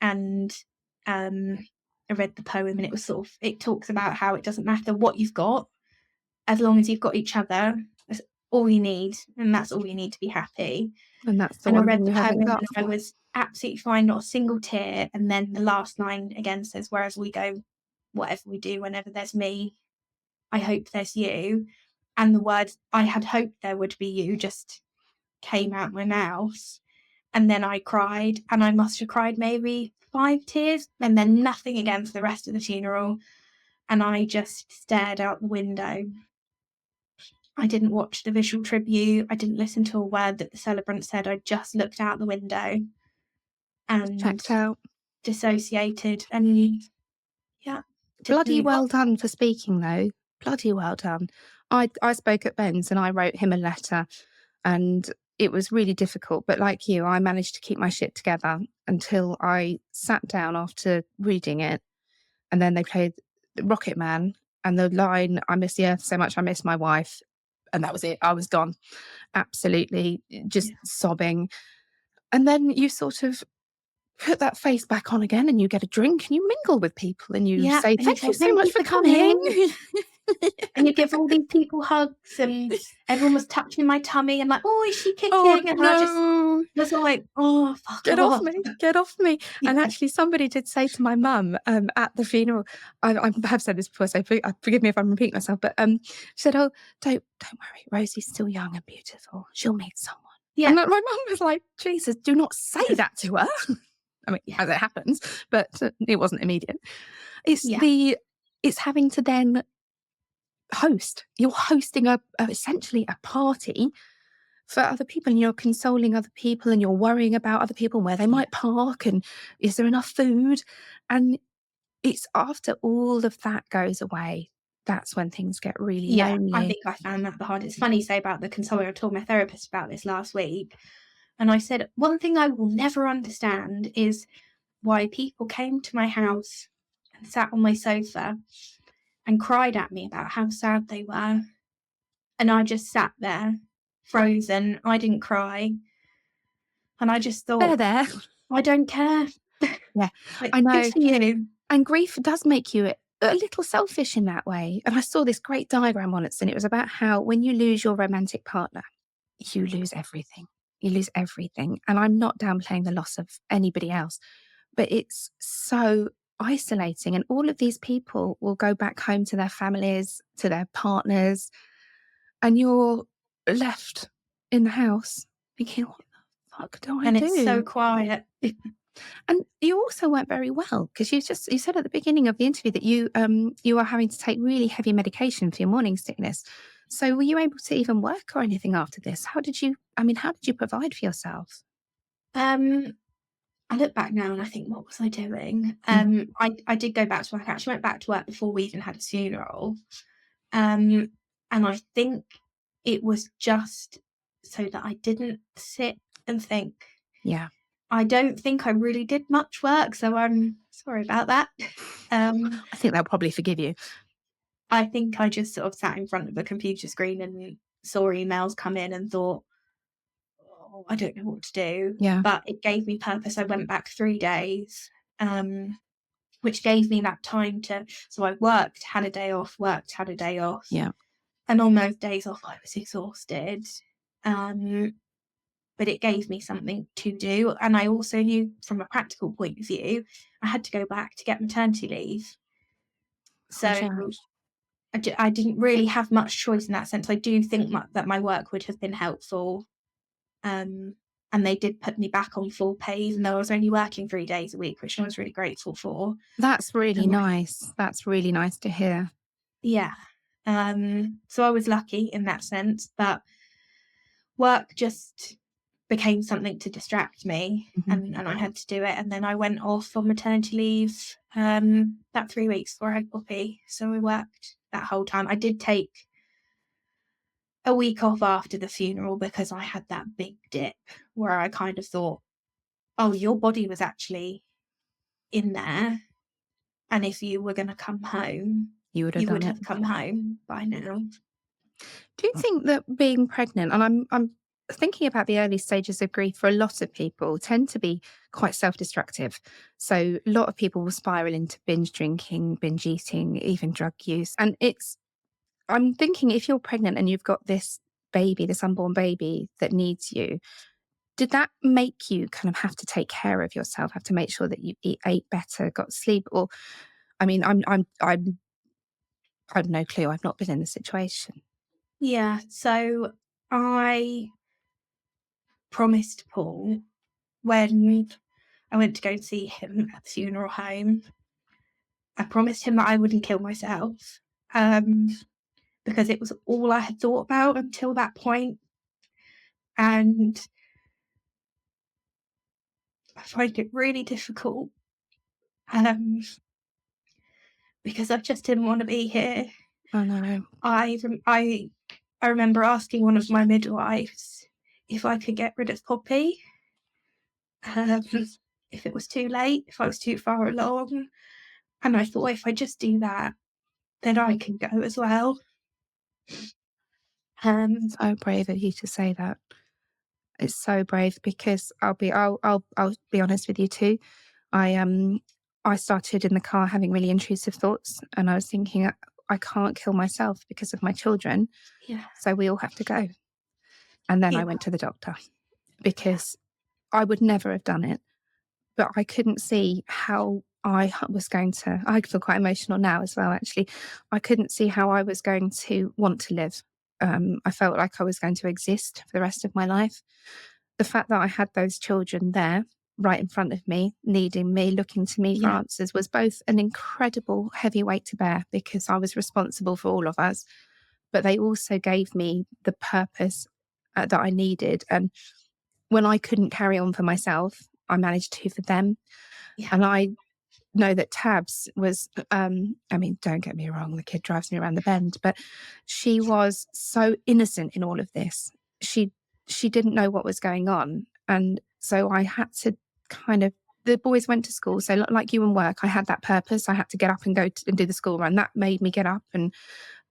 And I read the poem, and it was sort of, it talks about how it doesn't matter what you've got, as long as you've got each other, that's all you need, and that's all you need to be happy. And that's the And I one read thing the you poem, haven't got. and I was absolutely fine, not a single tear. And then the last line again says, wherever we go, whatever we do, whenever there's me, I hope there's you. And the words, I had hoped there would be you, just came out my mouth. And then I cried, and I must have cried maybe 5 tears, and then nothing again for the rest of the funeral. And I just stared out the window. I didn't watch the visual tribute. I didn't listen to a word that the celebrant said. I just looked out the window and Checked out. dissociated. And yeah. Bloody well done for speaking, though. Bloody well done. I spoke at Ben's, and I wrote him a letter, and it was really difficult. But like you, I managed to keep my shit together until I sat down after reading it. And then they played Rocket Man, and the line, I miss the earth so much, I miss my wife. And that was it. I was gone. Absolutely just sobbing. And then you sort of put that face back on again, and you get a drink, and you mingle with people, and you say, thank you so much for coming. And you give all these people hugs, and everyone was touching my tummy and like, oh, is she kicking? Oh, and no. I just was like, oh, fuck Get off me, get off me. Yeah. And actually somebody did say to my mum at the funeral, I have said this before, so forgive me if I'm repeating myself, but she said, oh, don't worry, Rosie's still young and beautiful. She'll meet someone. Yeah. And my mum was like, Jesus, do not say that to her. I mean, as it happens, but it wasn't immediate. It's having to then host. You're hosting essentially a party for other people, and you're consoling other people, and you're worrying about other people and where they might park, and is there enough food? And it's after all of that goes away, that's when things get really lonely. I think I found that the hardest. It's funny you say about the consoler. I told my therapist about this last week, and I said, one thing I will never understand is why people came to my house and sat on my sofa and cried at me about how sad they were. And I just sat there, frozen. I didn't cry. And I just thought, there. I don't care. Yeah, like, I know. Good for you. And grief does make you a little selfish in that way. And I saw this great diagram once, and it was about how when you lose your romantic partner, you lose everything. You lose everything. And I'm not downplaying the loss of anybody else, but it's so isolating. And all of these people will go back home to their families, to their partners, and you're left in the house thinking, what the fuck do I do? And it's so quiet. And you also weren't very well, because you said at the beginning of the interview that you are having to take really heavy medication for your morning sickness. So were you able to even work or anything after this? How did you provide for yourself? I look back now and I think, what was I doing? I did go back to work. I actually went back to work before we even had a funeral. And I think it was just so that I didn't sit and think. Yeah. I don't think I really did much work, so I'm sorry about that. I think they'll probably forgive you. I think I just sort of sat in front of a computer screen and saw emails come in and thought, oh, I don't know what to do. Yeah. But it gave me purpose. I went back 3 days, which gave me that time to, so I worked, had a day off, worked, had a day off. Yeah. And on those days off, I was exhausted. But it gave me something to do. And I also knew from a practical point of view, I had to go back to get maternity leave. So I didn't really have much choice in that sense. I do think that my work would have been helpful. And they did put me back on full pay, even though I was only working 3 days a week, which I was really grateful for. That's really nice. That's really nice to hear. Yeah. So I was lucky in that sense, but work just became something to distract me, and I had to do it. And then I went off on maternity leave that 3 weeks before I had Poppy. So we worked that whole time. I did take a week off after the funeral because I had that big dip where I kind of thought, oh, your body was actually in there. And if you were going to come home, you would have come home by now. Do you think that being pregnant, and I'm thinking about the early stages of grief for a lot of people tend to be quite self-destructive. So a lot of people will spiral into binge drinking, binge eating, even drug use. And I'm thinking, if you're pregnant and you've got this baby, this unborn baby that needs you, did that make you kind of have to take care of yourself, have to make sure that you ate better, got sleep? Or, I mean, I've no clue. I've not been in the situation. Yeah, so I promised Paul when I went to go and see him at the funeral home, I promised him that I wouldn't kill myself, because it was all I had thought about until that point. And I find it really difficult, because I just didn't want to be here. Oh, no. I remember asking one of my midwives if I could get rid of Poppy, if it was too late, if I was too far along. And I thought, if I just do that, then I can go as well. So brave of you to say that. It's so brave, because I'll be honest with you too. I started in the car having really intrusive thoughts, and I was thinking, I can't kill myself because of my children. Yeah. So we all have to go. And then Yeah. I went to the doctor, because I would never have done it, but I couldn't see how I was going to. I feel quite emotional now as well, actually. I couldn't see how I was going to want to live. I felt like I was going to exist for the rest of my life. The fact that I had those children there right in front of me, needing me, looking to me for Yeah. answers, was both an incredible heavy weight to bear, because I was responsible for all of us, but they also gave me the purpose that I needed. And when I couldn't carry on for myself, I managed to for them. Yeah. And I know that Tabs was, I mean, don't get me wrong, the kid drives me around the bend, but she was so innocent in all of this. She didn't know what was going on. And so I had to kind of, the boys went to school. So like you and work, I had that purpose. I had to get up and go and do the school run. That made me get up.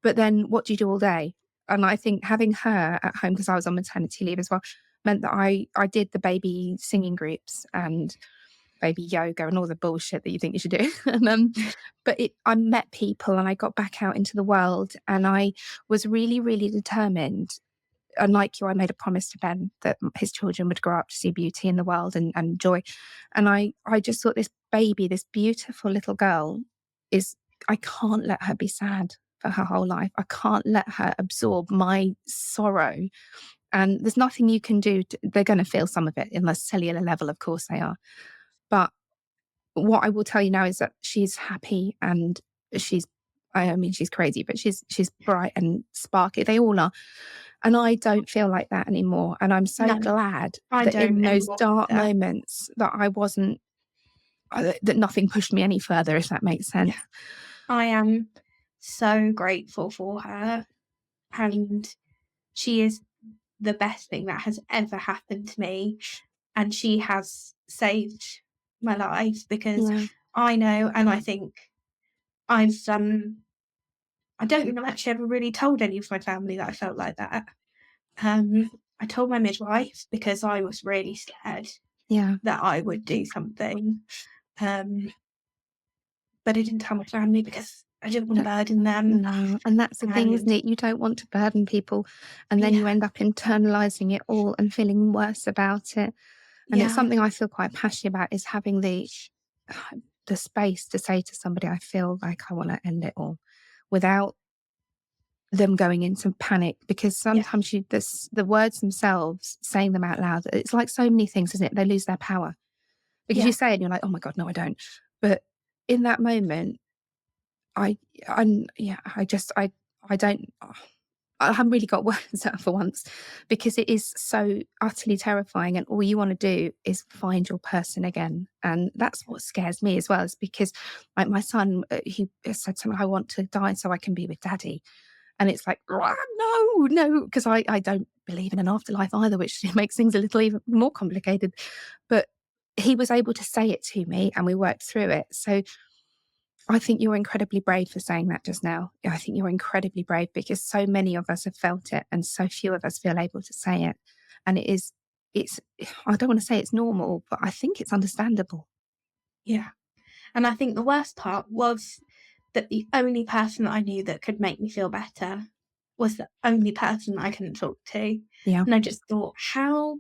But then what do you do all day? And I think having her at home, because I was on maternity leave as well, meant that I did the baby singing groups and baby yoga and all the bullshit that you think you should do. But I met people and I got back out into the world, and I was really, really determined. And like you, I made a promise to Ben that his children would grow up to see beauty in the world and joy. And I just thought, this baby, this beautiful little girl, I can't let her be sad for her whole life. I can't let her absorb my sorrow. And there's nothing you can do. They're going to feel some of it in the cellular level, of course they are. But what I will tell you now is that she's happy, and I mean, she's crazy, but she's bright and sparky. They all are. And I don't feel like that anymore. And I'm so glad that in those dark moments that I wasn't, that nothing pushed me any further, if that makes sense. Yeah. I am so grateful for her. And she is the best thing that has ever happened to me. And she has saved my life, because I know, and I think I don't think I've actually ever really told any of my family that I felt like that. I told my midwife because I was really scared that I would do something. But I didn't tell my family because I didn't want to burden them. No, and that's the thing, isn't it? You don't want to burden people, and then you end up internalizing it all and feeling worse about it. And it's something I feel quite passionate about, is having the space to say to somebody, I feel like I want to end it all, without them going into panic. Because sometimes the words themselves, saying them out loud, it's like so many things, isn't it? They lose their power, because you say it and you're like, oh my God, no, I don't. But in that moment, I don't. I haven't really got words out for once, because it is so utterly terrifying, and all you want to do is find your person again. And that's what scares me as well, is because, like, my son, he said to me, I want to die so I can be with daddy. And it's like, no, because I don't believe in an afterlife either, which makes things a little even more complicated. But he was able to say it to me, and we worked through it. So I think you're incredibly brave for saying that just now. I think you're incredibly brave, because so many of us have felt it and so few of us feel able to say it. And it's, I don't want to say it's normal, but I think it's understandable. Yeah. And I think the worst part was that the only person that I knew that could make me feel better was the only person that I couldn't talk to. Yeah. And I just thought, how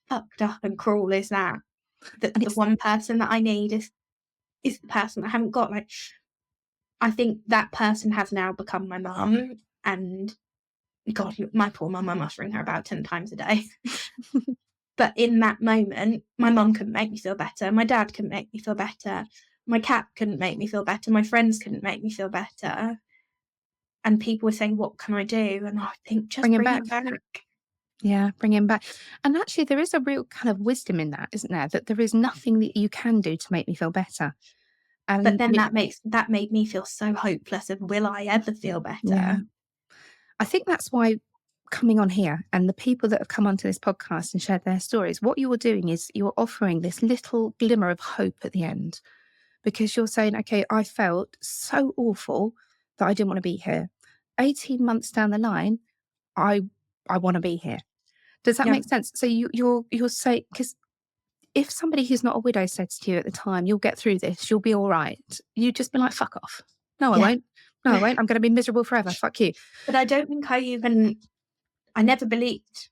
fucked up and cruel is that? That And the it's, one person that I need is the person I haven't got. Like, I think that person has now become my mum, and God, my poor mum, I must ring her about 10 times a day. But in that moment, my mum couldn't make me feel better. My dad couldn't make me feel better. My cat couldn't make me feel better. My friends couldn't make me feel better. And people were saying, "What can I do?" And I think, just bring him bring back. him back. Yeah, bring him back. And actually, there is a real kind of wisdom in that, isn't there? That there is nothing that you can do to make me feel better. But And then that made me feel so hopeless of, will I ever feel yeah, better? I think that's why coming on here and the people that have come onto this podcast and shared their stories, what you're doing is you're offering this little glimmer of hope at the end, because you're saying, okay, I felt so awful that I didn't want to be here. 18 months down the line, I want to be here. Does that Yeah. make sense? So you're saying, because if somebody who's not a widow says to you at the time, you'll get through this, you'll be all right, you'd just be like, fuck off. No, I Yeah. won't. No, I won't. I'm going to be miserable forever. Fuck you. But I don't think I never believed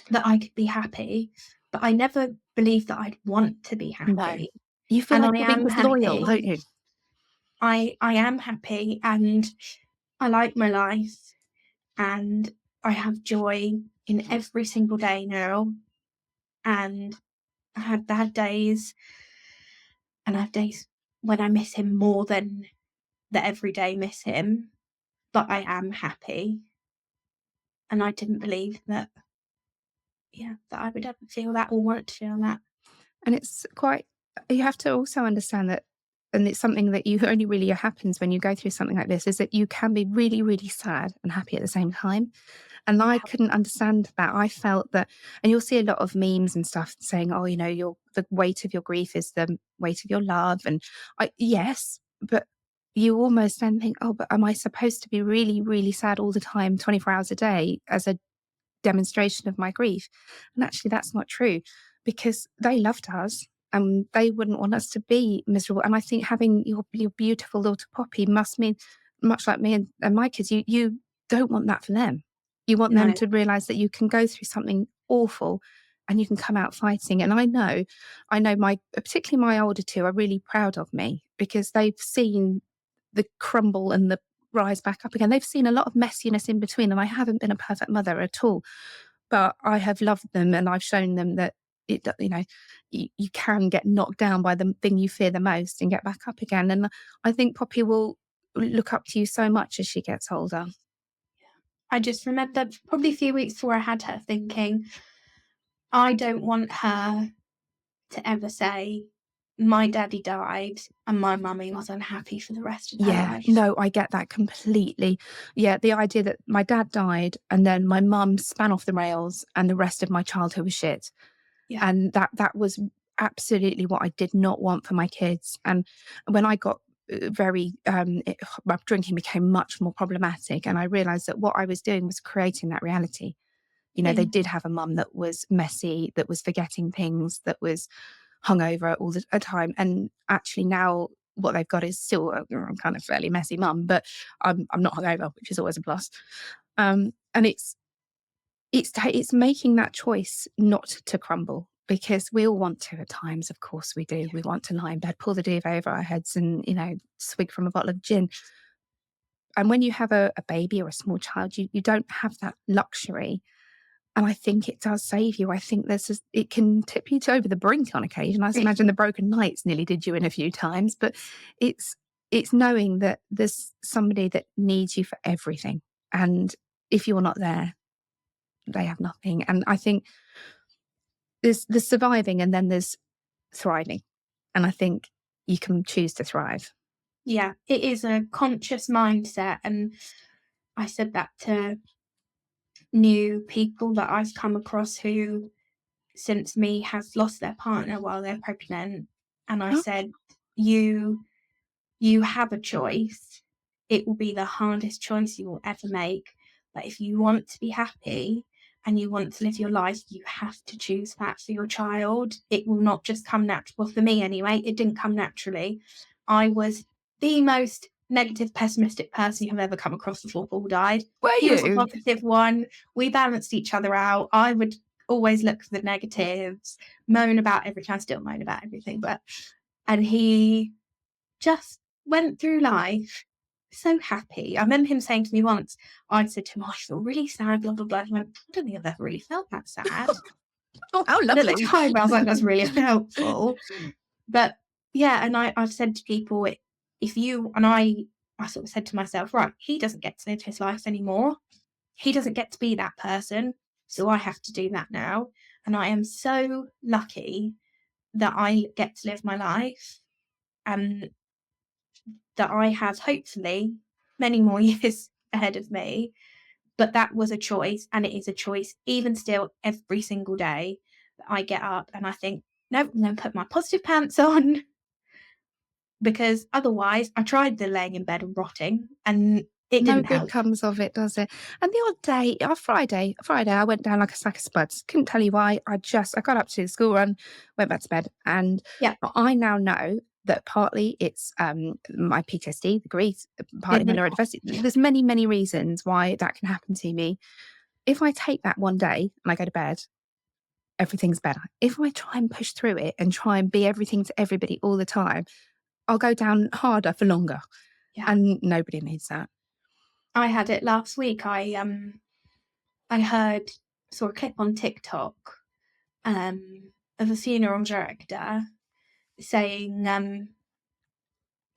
that I could be happy, but I never believed that I'd want to be No. happy. You feel And like I you're being am disloyal, don't happy. you? I am happy, and I like my life, and I have joy in every single day now. And I have bad days, and I have days when I miss him more than the everyday miss him, but I am happy. And I didn't believe that, yeah, that I would ever feel that or want to feel that. And it's quite, you have to also understand that, and it's something that you only really happens when you go through something like this, is that you can be really, really sad and happy at the same time. And I couldn't understand that. I felt that, and you'll see a lot of memes and stuff saying, oh, the weight of your grief is the weight of your love. And yes, but you almost then think, oh, but am I supposed to be really, really sad all the time, 24 hours a day, as a demonstration of my grief? And actually, that's not true, because they loved us and they wouldn't want us to be miserable. And I think having your beautiful little Poppy must mean, much like me and my kids, you don't want that for them. You want them No, to realize that you can go through something awful and you can come out fighting. And I know particularly my older two are really proud of me, because they've seen the crumble and the rise back up again. They've seen a lot of messiness in between, and I haven't been a perfect mother at all, but I have loved them and I've shown them that you can get knocked down by the thing you fear the most and get back up again. And I think Poppy will look up to you so much as she gets older. I just remember probably a few weeks before I had her thinking, I don't want her to ever say, my daddy died and my mummy was unhappy for the rest of her Yeah, life. no, I get that completely. Yeah, the idea that my dad died and then my mum span off the rails and the rest of my childhood was shit. Yeah. And that was absolutely what I did not want for my kids. And when I got my drinking became much more problematic, and I realized that what I was doing was creating that reality. They did have a mum that was messy, that was forgetting things, that was hungover all the time. And actually now what they've got is still a kind of fairly messy mum, but I'm not hungover, which is always a plus. And it's making that choice not to crumble, because we all want to at times. Of course we do. We want to lie in bed, pull the duvet over our heads and, swig from a bottle of gin. And when you have a baby or a small child, you don't have that luxury. And I think it does save you. I think it can tip you over the brink on occasion. I imagine the broken nights nearly did you in a few times, but it's knowing that there's somebody that needs you for everything. And if you're not there, they have nothing. And I think there's surviving and then there's thriving. And I think you can choose to thrive. Yeah, it is a conscious mindset. And I said that to new people that I've come across who, since me, has lost their partner while they're pregnant. And I Oh, said, you have a choice. It will be the hardest choice you will ever make. But if you want to be happy and you want to live your life, you have to choose that for your child. It will not just come natural. Well, for me anyway, it didn't come naturally. I was the most negative, pessimistic person you have ever come across before Paul died. He was a positive one. We balanced each other out. I would always look for the negatives, moan about everything. I still moan about everything, and he just went through life so happy. I remember him saying to me once, I said to him, I feel really sad, blah, blah, blah. He went, I don't think I've ever really felt that sad. Oh, how And at lovely. the time, I was like, that's really helpful. But yeah, and I've said to people, if you, and I sort of said to myself, right, he doesn't get to live his life anymore. He doesn't get to be that person. So I have to do that now. And I am so lucky that I get to live my life and that I have hopefully many more years ahead of me. But that was a choice, and it is a choice even still every single day that I get up and I think, no, I'm going to put my positive pants on, because otherwise I tried the laying in bed and rotting and it No didn't good help. comes of it, does it? And the odd day, Friday, I went down like a sack of spuds. Couldn't tell you why. I got up to the school run, went back to bed, and Yeah. I now know that partly it's my PTSD, the grief, partly my neurodiversity. There's many, many reasons why that can happen to me. If I take that one day and I go to bed, everything's better. If I try and push through it and try and be everything to everybody all the time, I'll go down harder for longer. Yeah. And nobody needs that. I had it last week. I saw a clip on TikTok of a funeral director saying,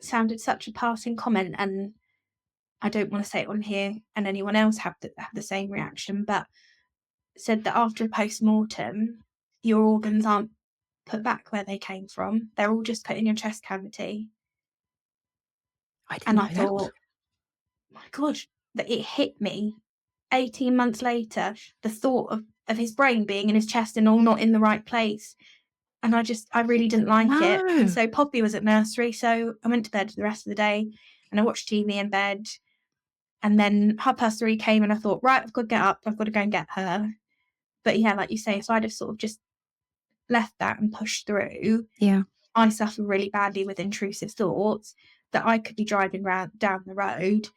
sounded such a passing comment, and I don't want to say it on here and anyone else have the same reaction, but said that after a post-mortem, your organs aren't put back where they came from. They're all just put in your chest cavity. I thought, my God, that it hit me 18 months later, the thought of his brain being in his chest and all not in the right place. And I really didn't like it. And so Poppy was at nursery, so I went to bed for the rest of the day and I watched TV in bed. And then 3:30 came and I thought, right, I've got to get up. I've got to go and get her. But yeah, like you say, if I'd have sort of just left that and pushed through, yeah, I suffer really badly with intrusive thoughts that I could be driving down the road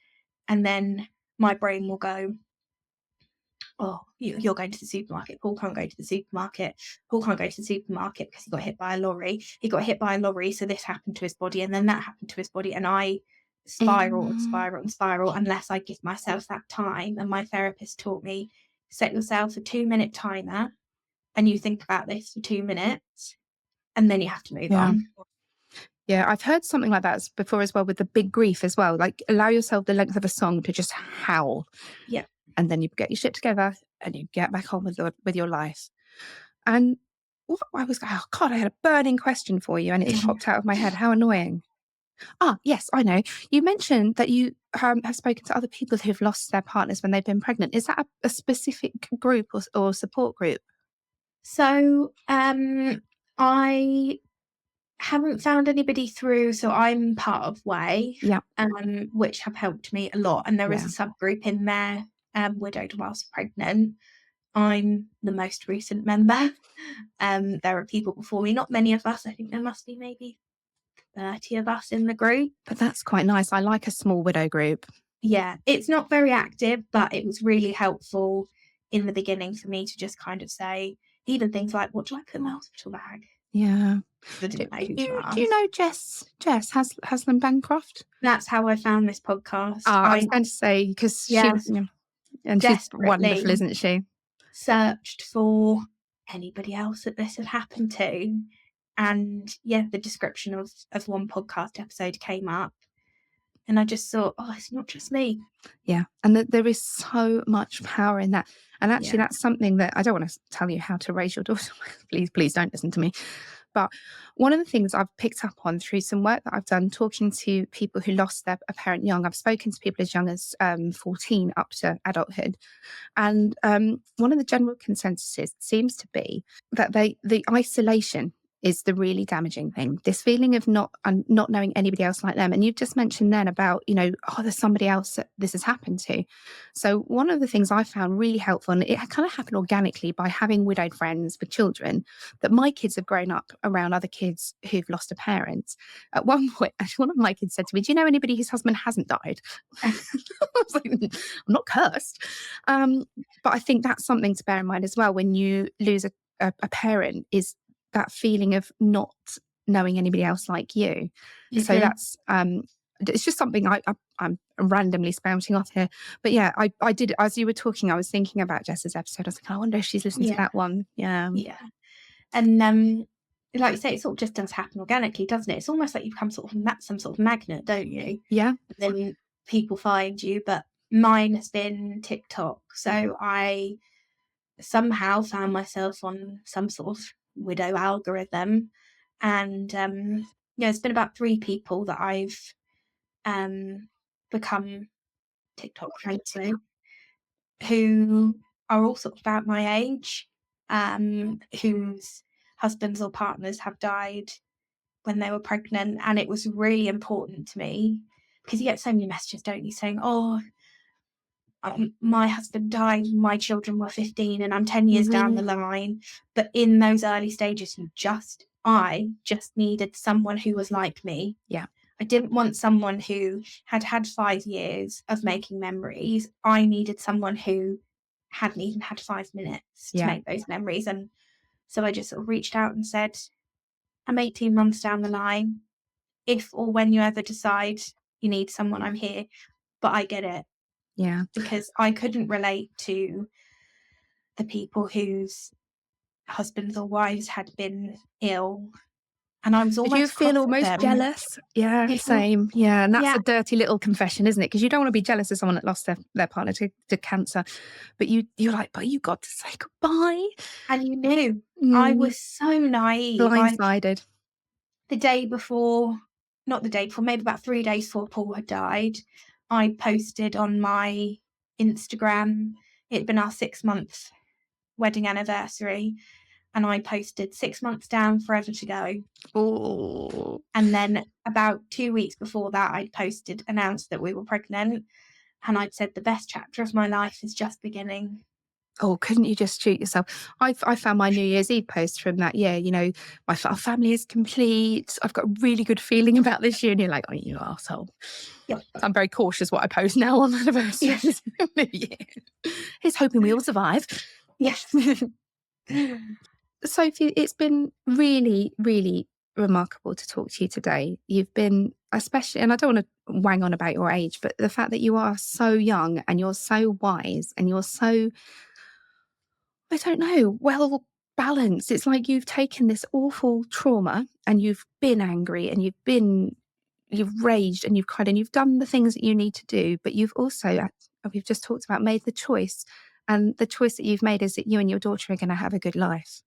and then my brain will go, oh, you're going to the supermarket. Paul can't go to the supermarket. Paul can't go to the supermarket because he got hit by a lorry. He got hit by a lorry, so this happened to his body and then that happened to his body. And I spiral and spiral and spiral unless I give myself that time. And my therapist taught me, set yourself a 2-minute timer and you think about this for 2 minutes and then you have to move on. Yeah, I've heard something like that before as well with the big grief as well. Like allow yourself the length of a song to just howl. Yeah. And then you get your shit together and you get back on with your life. And what I was, oh God, I had a burning question for you and it popped out of my head. How annoying. Yes, I know. You mentioned that you have spoken to other people who've lost their partners when they've been pregnant. Is that a specific group or support group? So I haven't found anybody through, so I'm part of Way, which have helped me a lot. And there is a subgroup in there, widowed whilst pregnant. I'm the most recent member. There are people before me, not many of us. I think there must be maybe 30 of us in the group. But that's quite nice. I like a small widow group. Yeah, it's not very active, but it was really helpful in the beginning for me to just kind of say, even things like, what do I put in my hospital bag? Yeah. I didn't know who to ask. Do you know Jess Haslam Bancroft? That's how I found this podcast. I was going to say, because she's wonderful, isn't she? Searched for anybody else that this had happened to. And yeah, the description of one podcast episode came up. And I just thought, oh, it's not just me. Yeah. And there is so much power in that. And actually, that's something that I don't want to tell you how to raise your daughter. Please don't listen to me. But one of the things I've picked up on through some work that I've done talking to people who lost their parent young, I've spoken to people as young as 14 up to adulthood. And one of the general consensuses seems to be that the isolation is the really damaging thing. This feeling of not knowing anybody else like them. And you've just mentioned then about, there's somebody else that this has happened to. So one of the things I found really helpful, and it kind of happened organically by having widowed friends with children, that my kids have grown up around other kids who've lost a parent. At one point, one of my kids said to me, "Do you know anybody whose husband hasn't died?" I was like, "I'm not cursed." But I think that's something to bear in mind as well when you lose a parent, is that feeling of not knowing anybody else like you. So that's it's just something I'm randomly spouting off here. But yeah, I did, as you were talking, I was thinking about Jess's episode. I was like, I wonder if she's listened to that one. Yeah. And like you say, it sort of just does happen organically, doesn't it? It's almost like you become sort of some sort of magnet, don't you? Yeah. And then people find you. But mine has been TikTok. So I somehow found myself on some sort of widow algorithm, and it's been about 3 people that I've become TikTok friends with, who are all sort of about my age, whose husbands or partners have died when they were pregnant. And it was really important to me, because you get so many messages, don't you, saying, my husband died, my children were 15 and I'm 10 years down the line. But in those early stages, I just needed someone who was like me. Yeah. I didn't want someone who had 5 years of making memories. I needed someone who hadn't even had 5 minutes to make those memories. And so I just sort of reached out and said, I'm 18 months down the line. If or when you ever decide you need someone, I'm here. But I get it. Yeah. Because I couldn't relate to the people whose husbands or wives had been ill. And I was almost... Did you feel almost jealous? Yeah, same. Yeah, and that's a dirty little confession, isn't it? Because you don't want to be jealous of someone that lost their partner to cancer. But you're like, but you got to say goodbye. And you knew. I was so naive. Blindsided. The day before, not the day before, maybe about 3 days before Paul had died, I posted on my Instagram, it'd been our 6-month wedding anniversary, and I posted 6 months down, forever to go. Oh. And then about 2 weeks before that, I'd announced that we were pregnant, and I'd said the best chapter of my life is just beginning. Oh, couldn't you just shoot yourself? I found my New Year's Eve post from that year, our family is complete. I've got a really good feeling about this year. And you're like, oh, you arsehole. Yep. I'm very cautious what I post now on anniversaries. Here's hoping we all survive. Yes. Sophie, it's been really, really remarkable to talk to you today. You've been, especially, and I don't want to wang on about your age, but the fact that you are so young and you're so wise and you're so, I don't know, well balanced. It's like you've taken this awful trauma and you've been angry and you've raged and you've done the things that you need to do, but you've also, we've just talked about, made the choice. And the choice that you've made is that you and your daughter are going to have a good life.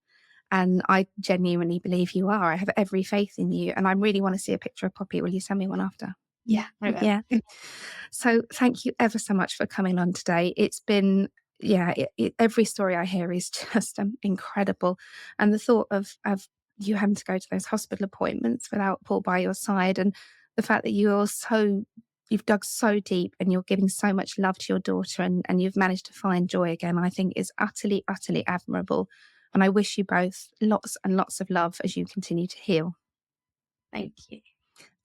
And I genuinely believe you are. I have every faith in you. And I really want to see a picture of Poppy. Will you send me one after? Yeah. I will. Yeah. So thank you ever so much for coming on today. It's been, every story I hear is just incredible. And the thought of you having to go to those hospital appointments without Paul by your side, and the fact that you've dug so deep and you're giving so much love to your daughter, and you've managed to find joy again, I think is utterly, utterly admirable. And I wish you both lots and lots of love as you continue to heal. Thank you.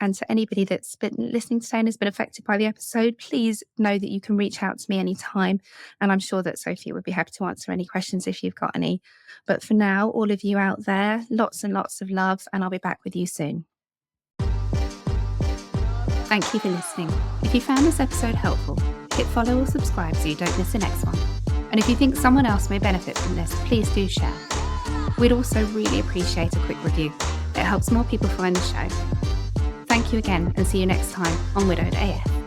And to anybody that's been listening today and has been affected by the episode, please know that you can reach out to me anytime. And I'm sure that Sophie would be happy to answer any questions if you've got any. But for now, all of you out there, lots and lots of love, and I'll be back with you soon. Thank you for listening. If you found this episode helpful, hit follow or subscribe so you don't miss the next one. And if you think someone else may benefit from this, please do share. We'd also really appreciate a quick review. It helps more people find the show. Thank you again, and see you next time on Widowed AF.